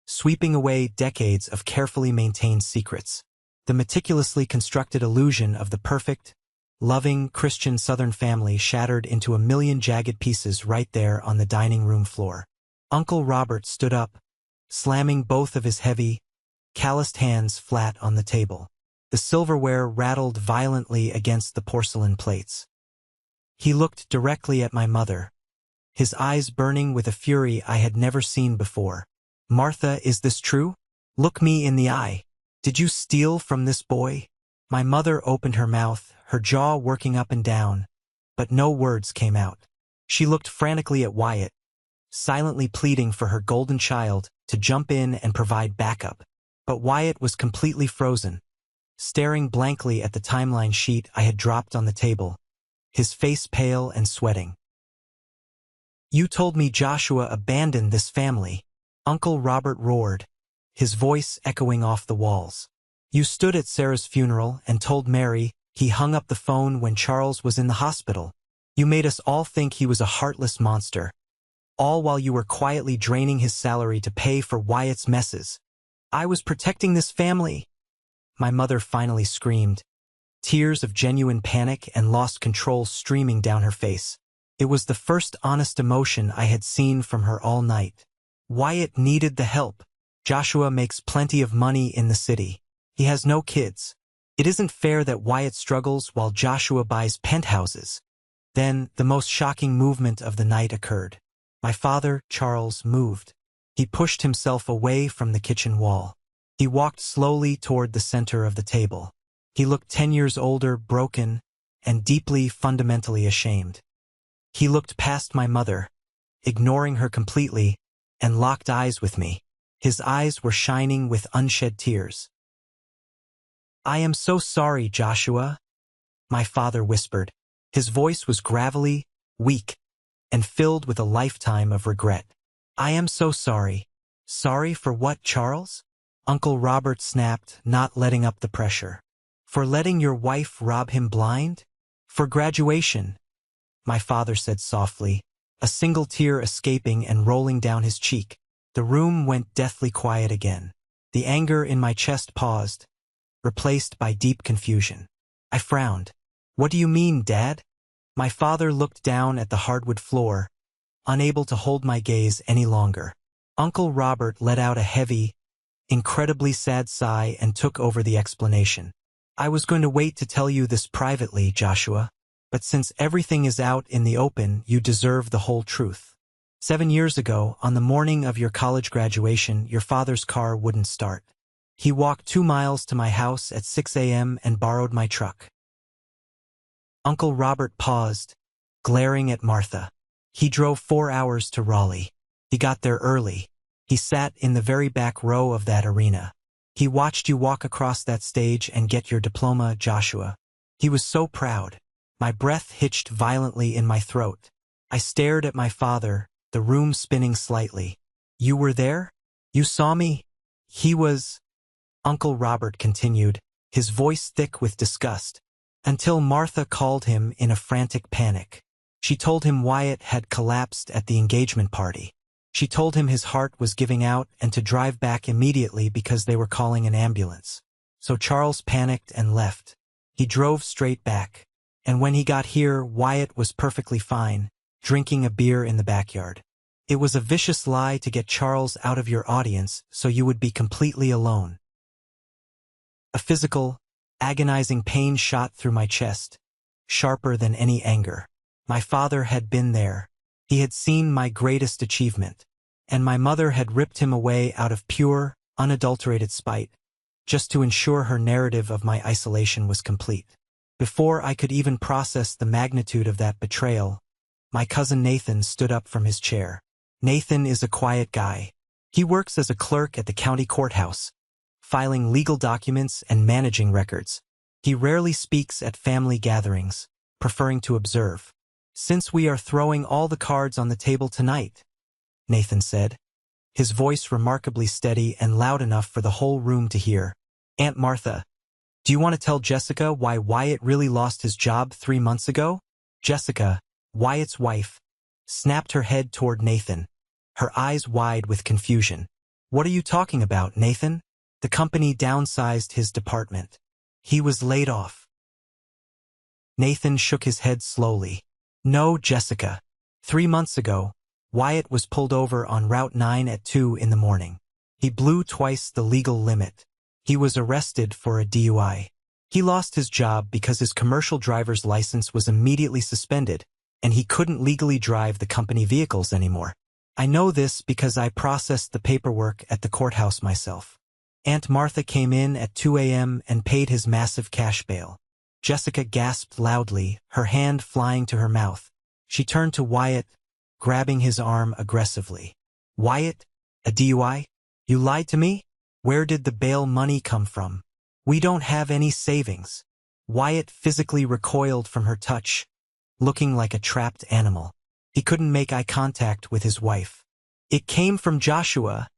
sweeping away decades of carefully maintained secrets. The meticulously constructed illusion of the perfect, loving Christian Southern family shattered into a million jagged pieces right there on the dining room floor. Uncle Robert stood up, slamming both of his heavy, calloused hands flat on the table. The silverware rattled violently against the porcelain plates. He looked directly at my mother, his eyes burning with a fury I had never seen before. "Martha, is this true? Look me in the eye. Did you steal from this boy?" My mother opened her mouth, her jaw working up and down, but no words came out. She looked frantically at Wyatt, silently pleading for her golden child to jump in and provide backup. But Wyatt was completely frozen, staring blankly at the timeline sheet I had dropped on the table, his face pale and sweating. "You told me Joshua abandoned this family," Uncle Robert roared, his voice echoing off the walls. "You stood at Sarah's funeral and told Mary he hung up the phone when Charles was in the hospital. You made us all think he was a heartless monster, all while you were quietly draining his salary to pay for Wyatt's messes. I was protecting this family." My mother finally screamed, tears of genuine panic and lost control streaming down her face. It was the first honest emotion I had seen from her all night. Wyatt needed the help. Joshua makes plenty of money in the city. He has no kids. It isn't fair that Wyatt struggles while Joshua buys penthouses. Then, the most shocking movement of the night occurred. My father, Charles, moved. He pushed himself away from the kitchen wall. He walked slowly toward the center of the table. He looked 10 years older, broken, and deeply, fundamentally ashamed. He looked past my mother, ignoring her completely, and locked eyes with me. His eyes were shining with unshed tears. "I am so sorry, Joshua," my father whispered. His voice was gravelly, weak, and filled with a lifetime of regret. "I am so sorry." "Sorry for what, Charles?" Uncle Robert snapped, not letting up the pressure. "For letting your wife rob him blind? For graduation," my father said softly, a single tear escaping and rolling down his cheek. The room went deathly quiet again. The anger in my chest paused, replaced by deep confusion. I frowned. "What do you mean, Dad?" My father looked down at the hardwood floor, unable to hold my gaze any longer. Uncle Robert let out a heavy, incredibly sad sigh and took over the explanation. "I was going to wait to tell you this privately, Joshua, but since everything is out in the open, you deserve the whole truth. 7 years ago, on the morning of your college graduation, your father's car wouldn't start. He walked 2 miles to my house at 6 a.m. and borrowed my truck. Uncle Robert paused, glaring at Martha. He drove 4 hours to Raleigh. He got there early. He sat in the very back row of that arena. He watched you walk across that stage and get your diploma, Joshua. He was so proud. My breath hitched violently in my throat. I stared at my father, the room spinning slightly. You were there? You saw me? He was... Uncle Robert continued, his voice thick with disgust, until Martha called him in a frantic panic. She told him Wyatt had collapsed at the engagement party. She told him his heart was giving out and to drive back immediately because they were calling an ambulance. So Charles panicked and left. He drove straight back. And when he got here, Wyatt was perfectly fine, drinking a beer in the backyard. It was a vicious lie to get Charles out of your audience so you would be completely alone. A physical, agonizing pain shot through my chest, sharper than any anger. My father had been there. He had seen my greatest achievement, and my mother had ripped him away out of pure, unadulterated spite, just to ensure her narrative of my isolation was complete. Before I could even process the magnitude of that betrayal, my cousin Nathan stood up from his chair. Nathan is a quiet guy. He works as a clerk at the county courthouse, filing legal documents and managing records. He rarely speaks at family gatherings, preferring to observe. Since we are throwing all the cards on the table tonight, Nathan said, his voice remarkably steady and loud enough for the whole room to hear. Aunt Martha, do you want to tell Jessica why Wyatt really lost his job 3 months ago? Jessica, Wyatt's wife, snapped her head toward Nathan, her eyes wide with confusion. What are you talking about, Nathan? The company downsized his department. He was laid off. Nathan shook his head slowly. No, Jessica. 3 months ago, Wyatt was pulled over on Route 9 at 2 in the morning. He blew twice the legal limit. He was arrested for a DUI. He lost his job because his commercial driver's license was immediately suspended, and he couldn't legally drive the company vehicles anymore. I know this because I processed the paperwork at the courthouse myself. Aunt Martha came in at 2 a.m. and paid his massive cash bail. Jessica gasped loudly, her hand flying to her mouth. She turned to Wyatt, grabbing his arm aggressively. Wyatt? A DUI? You lied to me? Where did the bail money come from? We don't have any savings. Wyatt physically recoiled from her touch, looking like a trapped animal. He couldn't make eye contact with his wife. It came from Joshua,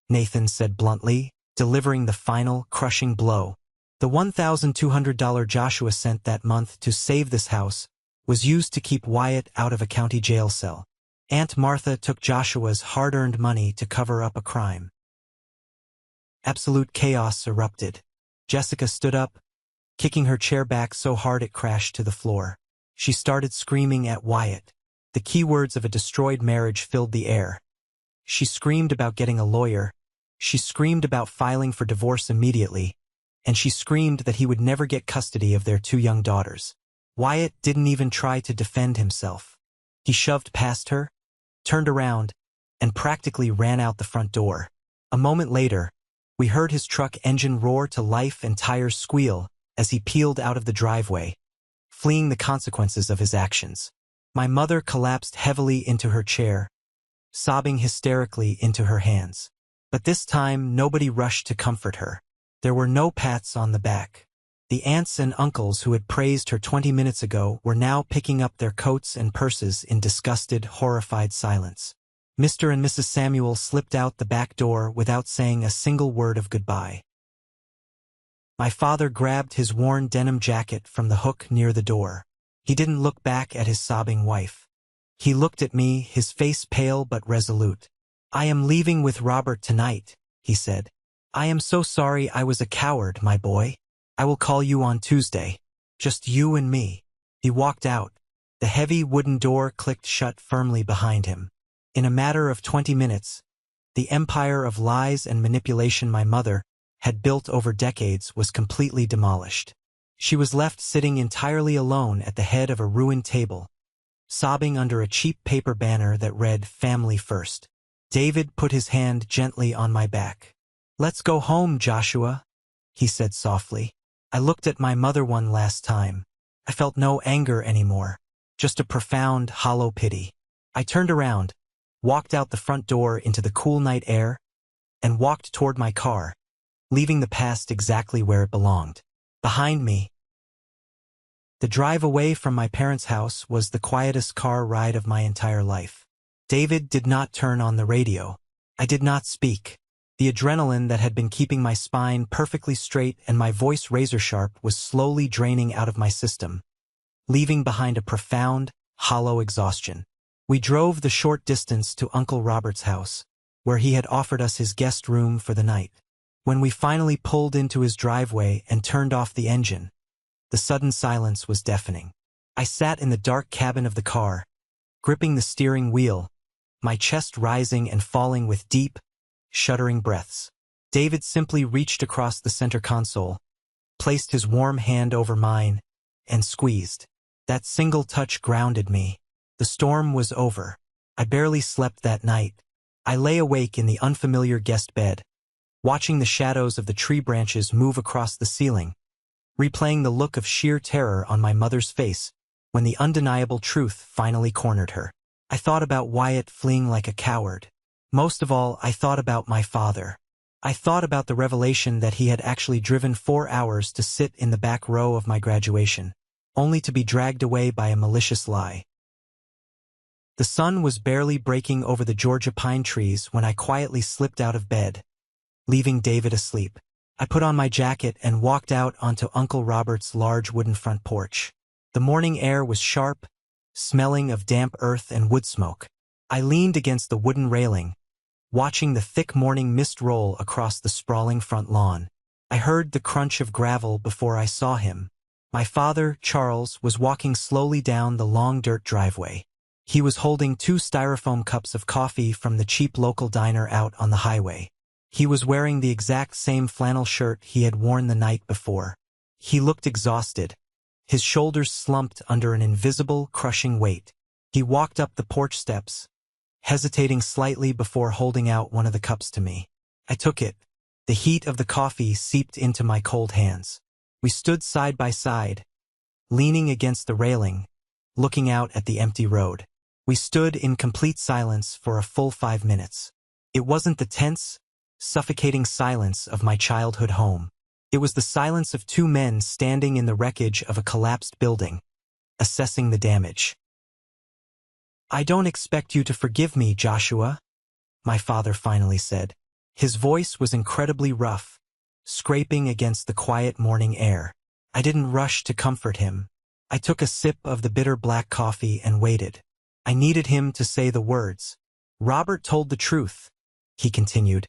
Nathan said bluntly, delivering the final, crushing blow. The $1,200 Joshua sent that month to save this house was used to keep Wyatt out of a county jail cell. Aunt Martha took Joshua's hard-earned money to cover up a crime. Absolute chaos erupted. Jessica stood up, kicking her chair back so hard it crashed to the floor. She started screaming at Wyatt. The key words of a destroyed marriage filled the air. She screamed about getting a lawyer. She screamed about filing for divorce immediately. And she screamed that he would never get custody of their 2 young daughters. Wyatt didn't even try to defend himself. He shoved past her, turned around, and practically ran out the front door. A moment later, we heard his truck engine roar to life and tires squeal as he peeled out of the driveway, fleeing the consequences of his actions. My mother collapsed heavily into her chair, sobbing hysterically into her hands. But this time, nobody rushed to comfort her. There were no pats on the back. The aunts and uncles who had praised her 20 minutes ago were now picking up their coats and purses in disgusted, horrified silence. Mr. and Mrs. Samuel slipped out the back door without saying a single word of goodbye. My father grabbed his worn denim jacket from the hook near the door. He didn't look back at his sobbing wife. He looked at me, his face pale but resolute. I am leaving with Robert tonight, he said. I am so sorry I was a coward, my boy. I will call you on Tuesday. Just you and me. He walked out. The heavy wooden door clicked shut firmly behind him. In a matter of 20 minutes, the empire of lies and manipulation my mother had built over decades was completely demolished. She was left sitting entirely alone at the head of a ruined table, sobbing under a cheap paper banner that read "Family First." David put his hand gently on my back. "Let's go home, Joshua," he said softly. I looked at my mother one last time. I felt no anger anymore, just a profound, hollow pity. I turned around, walked out the front door into the cool night air, and walked toward my car, leaving the past exactly where it belonged. Behind me, the drive away from my parents' house was the quietest car ride of my entire life. David did not turn on the radio. I did not speak. The adrenaline that had been keeping my spine perfectly straight and my voice razor-sharp was slowly draining out of my system, leaving behind a profound, hollow exhaustion. We drove the short distance to Uncle Robert's house, where he had offered us his guest room for the night. When we finally pulled into his driveway and turned off the engine, the sudden silence was deafening. I sat in the dark cabin of the car, gripping the steering wheel, my chest rising and falling with deep, shuddering breaths. David simply reached across the center console, placed his warm hand over mine, and squeezed. That single touch grounded me. The storm was over. I barely slept that night. I lay awake in the unfamiliar guest bed, watching the shadows of the tree branches move across the ceiling, replaying the look of sheer terror on my mother's face when the undeniable truth finally cornered her. I thought about Wyatt fleeing like a coward. Most of all, I thought about my father. I thought about the revelation that he had actually driven 4 hours to sit in the back row of my graduation, only to be dragged away by a malicious lie. The sun was barely breaking over the Georgia pine trees when I quietly slipped out of bed, leaving David asleep. I put on my jacket and walked out onto Uncle Robert's large wooden front porch. The morning air was sharp, smelling of damp earth and wood smoke. I leaned against the wooden railing, watching the thick morning mist roll across the sprawling front lawn. I heard the crunch of gravel before I saw him. My father, Charles, was walking slowly down the long dirt driveway. He was holding 2 styrofoam cups of coffee from the cheap local diner out on the highway. He was wearing the exact same flannel shirt he had worn the night before. He looked exhausted, his shoulders slumped under an invisible, crushing weight. He walked up the porch steps, hesitating slightly before holding out one of the cups to me. I took it. The heat of the coffee seeped into my cold hands. We stood side by side, leaning against the railing, looking out at the empty road. We stood in complete silence for a full 5 minutes. It wasn't the tense, suffocating silence of my childhood home. It was the silence of 2 men standing in the wreckage of a collapsed building, assessing the damage. "I don't expect you to forgive me, Joshua," my father finally said. His voice was incredibly rough, scraping against the quiet morning air. I didn't rush to comfort him. I took a sip of the bitter black coffee and waited. I needed him to say the words. "Robert told the truth," he continued,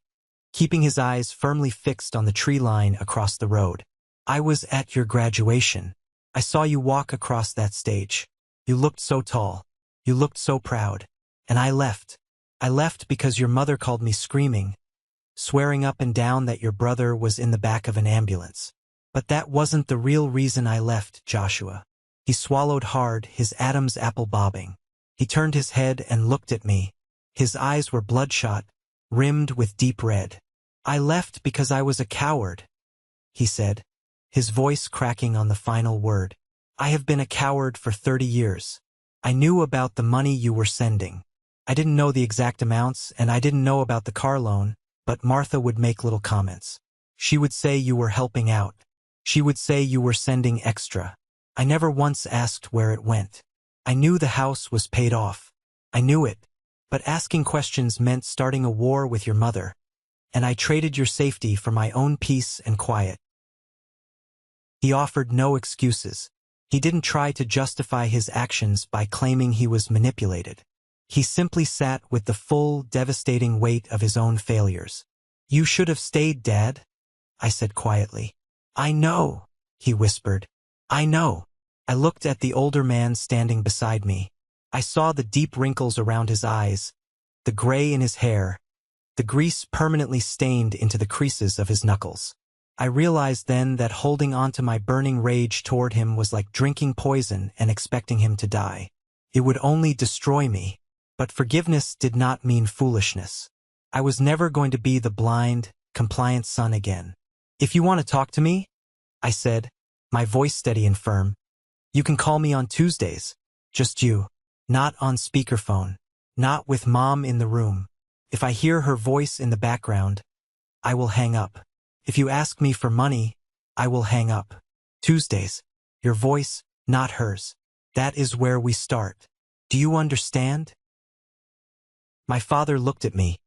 keeping his eyes firmly fixed on the tree line across the road. "I was at your graduation. I saw you walk across that stage. You looked so tall. You looked so proud. And I left. I left because your mother called me screaming, swearing up and down that your brother was in the back of an ambulance. But that wasn't the real reason I left, Joshua." He swallowed hard, his Adam's apple bobbing. He turned his head and looked at me. His eyes were bloodshot, rimmed with deep red. "I left because I was a coward," he said, his voice cracking on the final word. "I have been a coward for 30 years. I knew about the money you were sending. I didn't know the exact amounts, and I didn't know about the car loan, but Martha would make little comments. She would say you were helping out. She would say you were sending extra. I never once asked where it went. I knew the house was paid off. I knew it. But asking questions meant starting a war with your mother, and I traded your safety for my own peace and quiet." He offered no excuses. He didn't try to justify his actions by claiming he was manipulated. He simply sat with the full, devastating weight of his own failures. "You should have stayed, Dad," I said quietly. "I know," he whispered. "I know." I looked at the older man standing beside me. I saw the deep wrinkles around his eyes, the gray in his hair, the grease permanently stained into the creases of his knuckles. I realized then that holding on to my burning rage toward him was like drinking poison and expecting him to die. It would only destroy me. But forgiveness did not mean foolishness. I was never going to be the blind, compliant son again. "If you want to talk to me," I said, my voice steady and firm, "you can call me on Tuesdays. Just you. Not on speakerphone. Not with Mom in the room. If I hear her voice in the background, I will hang up. If you ask me for money, I will hang up. Tuesdays. Your voice, not hers. That is where we start. Do you understand?" My father looked at me,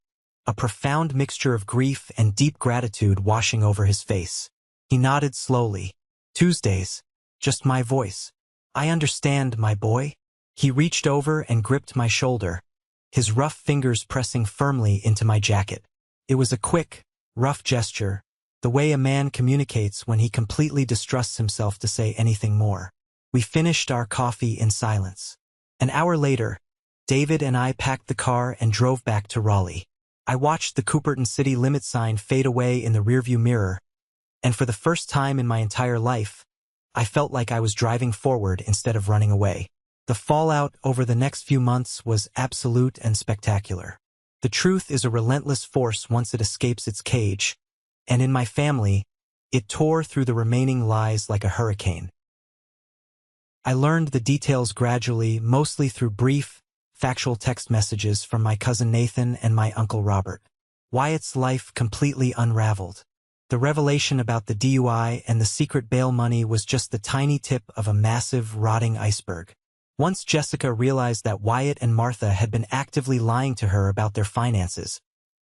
a profound mixture of grief and deep gratitude washing over his face. He nodded slowly. "Tuesdays. Just my voice. I understand, my boy." He reached over and gripped my shoulder, his rough fingers pressing firmly into my jacket. It was a quick, rough gesture, the way a man communicates when he completely distrusts himself to say anything more. We finished our coffee in silence. An hour later, David and I packed the car and drove back to Raleigh. I watched the Cooperton city limit sign fade away in the rearview mirror, and for the first time in my entire life, I felt like I was driving forward instead of running away. The fallout over the next few months was absolute and spectacular. The truth is a relentless force once it escapes its cage, and in my family, it tore through the remaining lies like a hurricane. I learned the details gradually, mostly through brief, factual text messages from my cousin Nathan and my Uncle Robert. Wyatt's life completely unraveled. The revelation about the DUI and the secret bail money was just the tiny tip of a massive, rotting iceberg. Once Jessica realized that Wyatt and Martha had been actively lying to her about their finances,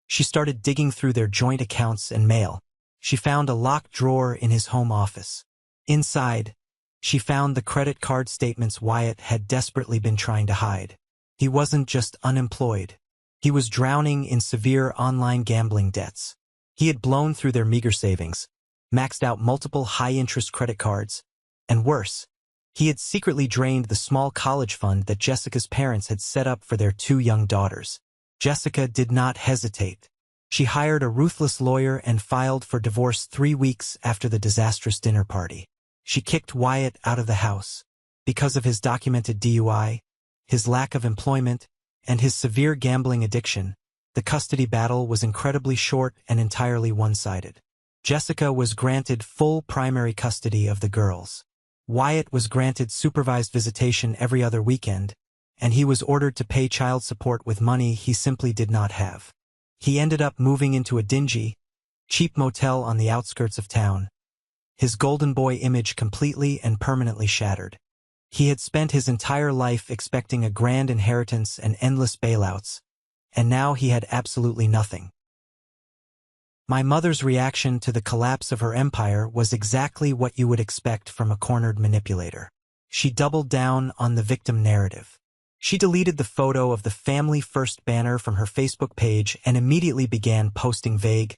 she started digging through their joint accounts and mail. She found a locked drawer in his home office. Inside, she found the credit card statements Wyatt had desperately been trying to hide. He wasn't just unemployed. He was drowning in severe online gambling debts. He had blown through their meager savings, maxed out multiple high-interest credit cards, and worse, he had secretly drained the small college fund that Jessica's parents had set up for their 2 young daughters. Jessica did not hesitate. She hired a ruthless lawyer and filed for divorce 3 weeks after the disastrous dinner party. She kicked Wyatt out of the house. Because of his documented DUI, his lack of employment, and his severe gambling addiction, the custody battle was incredibly short and entirely one-sided. Jessica was granted full primary custody of the girls. Wyatt was granted supervised visitation every other weekend, and he was ordered to pay child support with money he simply did not have. He ended up moving into a dingy, cheap motel on the outskirts of town, his golden boy image completely and permanently shattered. He had spent his entire life expecting a grand inheritance and endless bailouts, and now he had absolutely nothing. My mother's reaction to the collapse of her empire was exactly what you would expect from a cornered manipulator. She doubled down on the victim narrative. She deleted the photo of the Family First banner from her Facebook page and immediately began posting vague,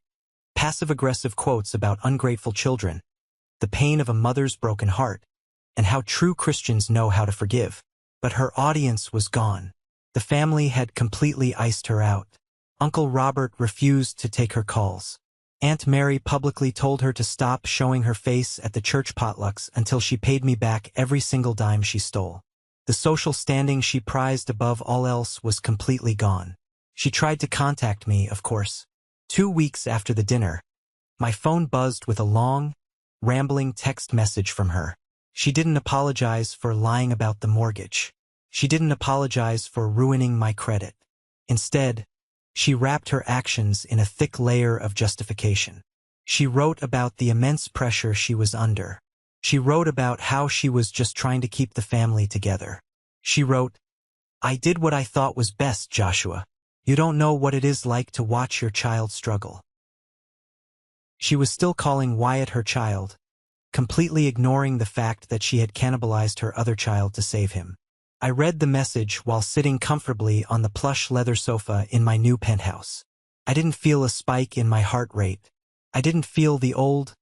passive-aggressive quotes about ungrateful children, the pain of a mother's broken heart, and how true Christians know how to forgive. But her audience was gone. The family had completely iced her out. Uncle Robert refused to take her calls. Aunt Mary publicly told her to stop showing her face at the church potlucks until she paid me back every single dime she stole. The social standing she prized above all else was completely gone. She tried to contact me, of course. 2 weeks after the dinner, my phone buzzed with a long, rambling text message from her. She didn't apologize for lying about the mortgage. She didn't apologize for ruining my credit. Instead, she wrapped her actions in a thick layer of justification. She wrote about the immense pressure she was under. She wrote about how she was just trying to keep the family together. She wrote, "I did what I thought was best, Joshua. You don't know what it is like to watch your child struggle." She was still calling Wyatt her child, completely ignoring the fact that she had cannibalized her other child to save him. I read the message while sitting comfortably on the plush leather sofa in my new penthouse. I didn't feel a spike in my heart rate. I didn't feel the old,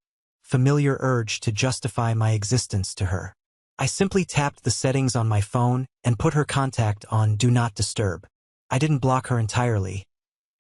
familiar urge to justify my existence to her. I simply tapped the settings on my phone and put her contact on Do Not Disturb. I didn't block her entirely.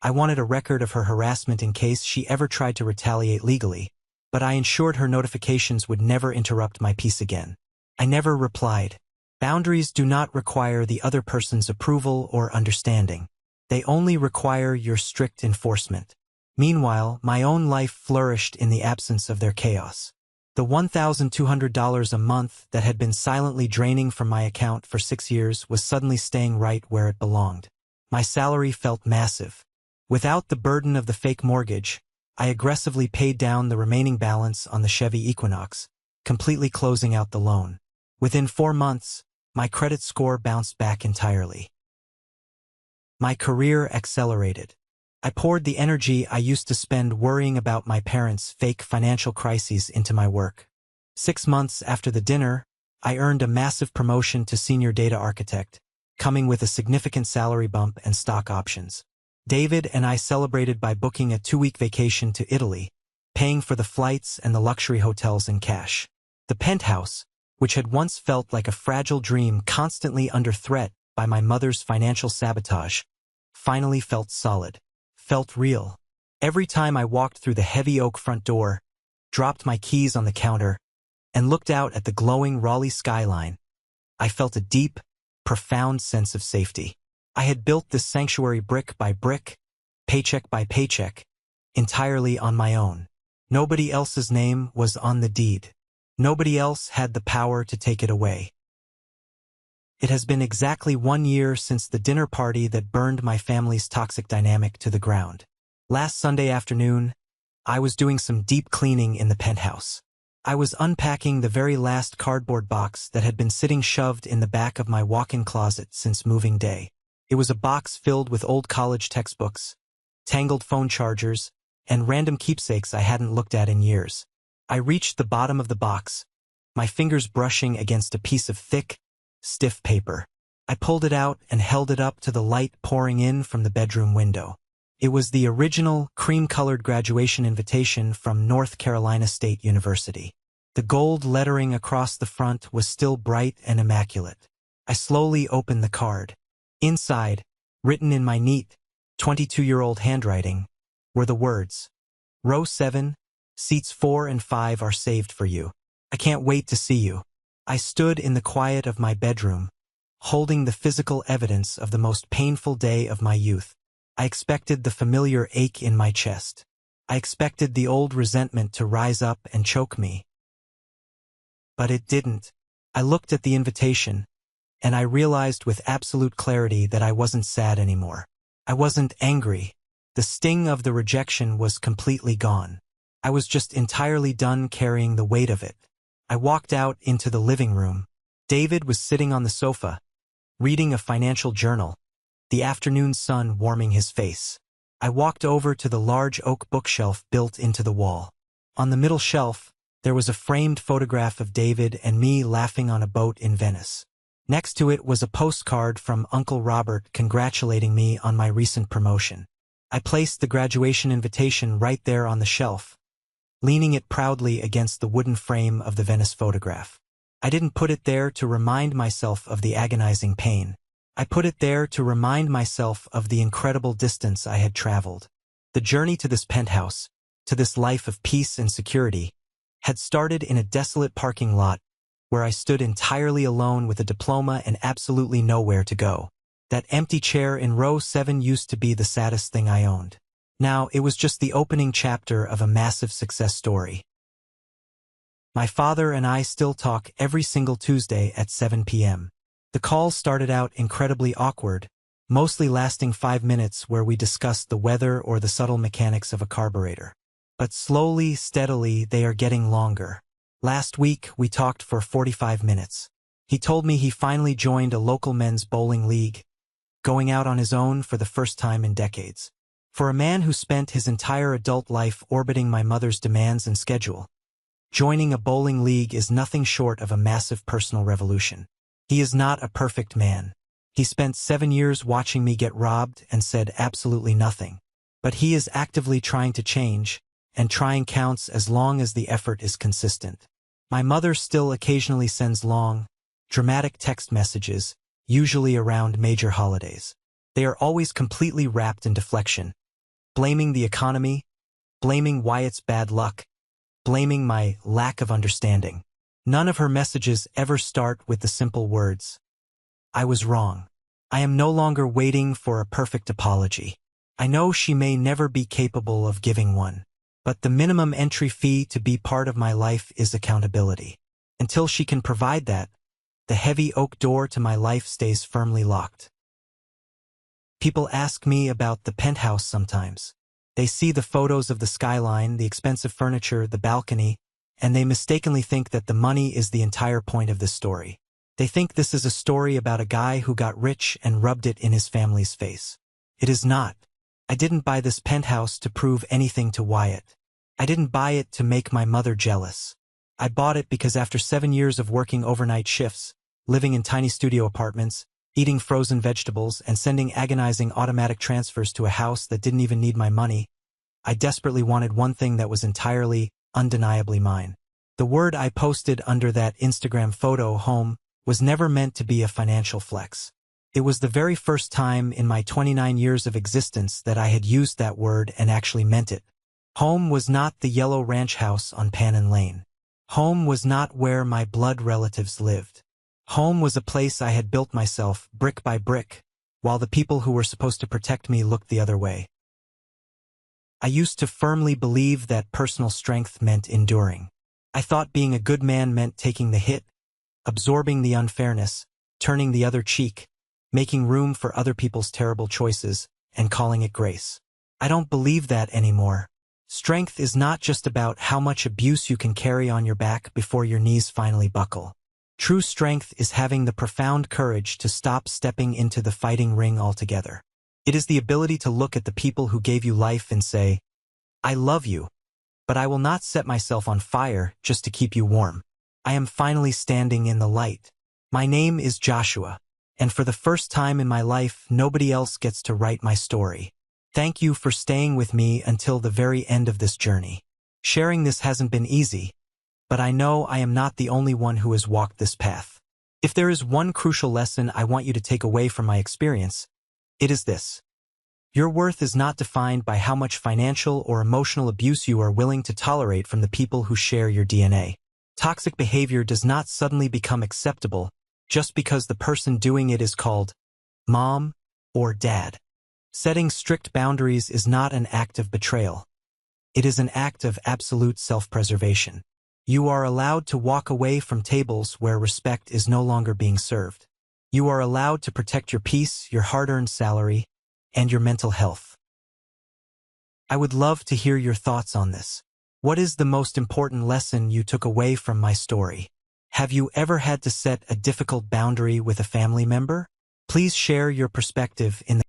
I wanted a record of her harassment in case she ever tried to retaliate legally, but I ensured her notifications would never interrupt my peace again. I never replied. Boundaries do not require the other person's approval or understanding. They only require your strict enforcement. Meanwhile, my own life flourished in the absence of their chaos. The $1,200 a month that had been silently draining from my account for 6 years was suddenly staying right where it belonged. My salary felt massive. Without the burden of the fake mortgage, I aggressively paid down the remaining balance on the Chevy Equinox, completely closing out the loan. Within 4 months, my credit score bounced back entirely. My career accelerated. I poured the energy I used to spend worrying about my parents' fake financial crises into my work. 6 months after the dinner, I earned a massive promotion to senior data architect, coming with a significant salary bump and stock options. David and I celebrated by booking a 2-week vacation to Italy, paying for the flights and the luxury hotels in cash. The penthouse, which had once felt like a fragile dream constantly under threat by my mother's financial sabotage, finally felt solid. Felt real. Every time I walked through the heavy oak front door, dropped my keys on the counter, and looked out at the glowing Raleigh skyline, I felt a deep, profound sense of safety. I had built this sanctuary brick by brick, paycheck by paycheck, entirely on my own. Nobody else's name was on the deed. Nobody else had the power to take it away. It has been exactly 1 year since the dinner party that burned my family's toxic dynamic to the ground. Last Sunday afternoon, I was doing some deep cleaning in the penthouse. I was unpacking the very last cardboard box that had been sitting shoved in the back of my walk-in closet since moving day. It was a box filled with old college textbooks, tangled phone chargers, and random keepsakes I hadn't looked at in years. I reached the bottom of the box, my fingers brushing against a piece of thick, stiff paper. I pulled it out and held it up to the light pouring in from the bedroom window. It was the original cream-colored graduation invitation from North Carolina State University. The gold lettering across the front was still bright and immaculate. I slowly opened the card. Inside, written in my neat, 22-year-old handwriting, were the words, "Row 7, seats 4 and 5 are saved for you. I can't wait to see you." I stood in the quiet of my bedroom, holding the physical evidence of the most painful day of my youth. I expected the familiar ache in my chest. I expected the old resentment to rise up and choke me. But it didn't. I looked at the invitation, and I realized with absolute clarity that I wasn't sad anymore. I wasn't angry. The sting of the rejection was completely gone. I was just entirely done carrying the weight of it. I walked out into the living room. David was sitting on the sofa, reading a financial journal, the afternoon sun warming his face. I walked over to the large oak bookshelf built into the wall. On the middle shelf, there was a framed photograph of David and me laughing on a boat in Venice. Next to it was a postcard from Uncle Robert congratulating me on my recent promotion. I placed the graduation invitation right there on the shelf, leaning it proudly against the wooden frame of the Venice photograph. I didn't put it there to remind myself of the agonizing pain. I put it there to remind myself of the incredible distance I had traveled. The journey to this penthouse, to this life of peace and security, had started in a desolate parking lot where I stood entirely alone with a diploma and absolutely nowhere to go. That empty chair in row 7 used to be the saddest thing I owned. Now, it was just the opening chapter of a massive success story. My father and I still talk every single Tuesday at 7 p.m. The calls started out incredibly awkward, mostly lasting 5 minutes where we discussed the weather or the subtle mechanics of a carburetor. But slowly, steadily, they are getting longer. Last week, we talked for 45 minutes. He told me he finally joined a local men's bowling league, going out on his own for the first time in decades. For a man who spent his entire adult life orbiting my mother's demands and schedule, joining a bowling league is nothing short of a massive personal revolution. He is not a perfect man. He spent 7 years watching me get robbed and said absolutely nothing. But he is actively trying to change, and trying counts as long as the effort is consistent. My mother still occasionally sends long, dramatic text messages, usually around major holidays. They are always completely wrapped in deflection, blaming the economy, blaming Wyatt's bad luck, blaming my lack of understanding. None of her messages ever start with the simple words, "I was wrong." I am no longer waiting for a perfect apology. I know she may never be capable of giving one, but the minimum entry fee to be part of my life is accountability. Until she can provide that, the heavy oak door to my life stays firmly locked. People ask me about the penthouse sometimes. They see the photos of the skyline, the expensive furniture, the balcony, and they mistakenly think that the money is the entire point of this story. They think this is a story about a guy who got rich and rubbed it in his family's face. It is not. I didn't buy this penthouse to prove anything to Wyatt. I didn't buy it to make my mother jealous. I bought it because after 7 years of working overnight shifts, living in tiny studio apartments, eating frozen vegetables, and sending agonizing automatic transfers to a house that didn't even need my money, I desperately wanted one thing that was entirely, undeniably mine. The word I posted under that Instagram photo, home, was never meant to be a financial flex. It was the very first time in my 29 years of existence that I had used that word and actually meant it. Home was not the yellow ranch house on Pannon Lane. Home was not where my blood relatives lived. Home was a place I had built myself, brick by brick, while the people who were supposed to protect me looked the other way. I used to firmly believe that personal strength meant enduring. I thought being a good man meant taking the hit, absorbing the unfairness, turning the other cheek, making room for other people's terrible choices, and calling it grace. I don't believe that anymore. Strength is not just about how much abuse you can carry on your back before your knees finally buckle. True strength is having the profound courage to stop stepping into the fighting ring altogether. It is the ability to look at the people who gave you life and say, "I love you, but I will not set myself on fire just to keep you warm. I am finally standing in the light. My name is Joshua, and for the first time in my life, nobody else gets to write my story. Thank you for staying with me until the very end of this journey. Sharing this hasn't been easy, but I know I am not the only one who has walked this path. If there is one crucial lesson I want you to take away from my experience, it is this. Your worth is not defined by how much financial or emotional abuse you are willing to tolerate from the people who share your DNA. Toxic behavior does not suddenly become acceptable just because the person doing it is called mom or dad. Setting strict boundaries is not an act of betrayal. It is an act of absolute self-preservation. You are allowed to walk away from tables where respect is no longer being served. You are allowed to protect your peace, your hard-earned salary, and your mental health. I would love to hear your thoughts on this. What is the most important lesson you took away from my story? Have you ever had to set a difficult boundary with a family member? Please share your perspective in the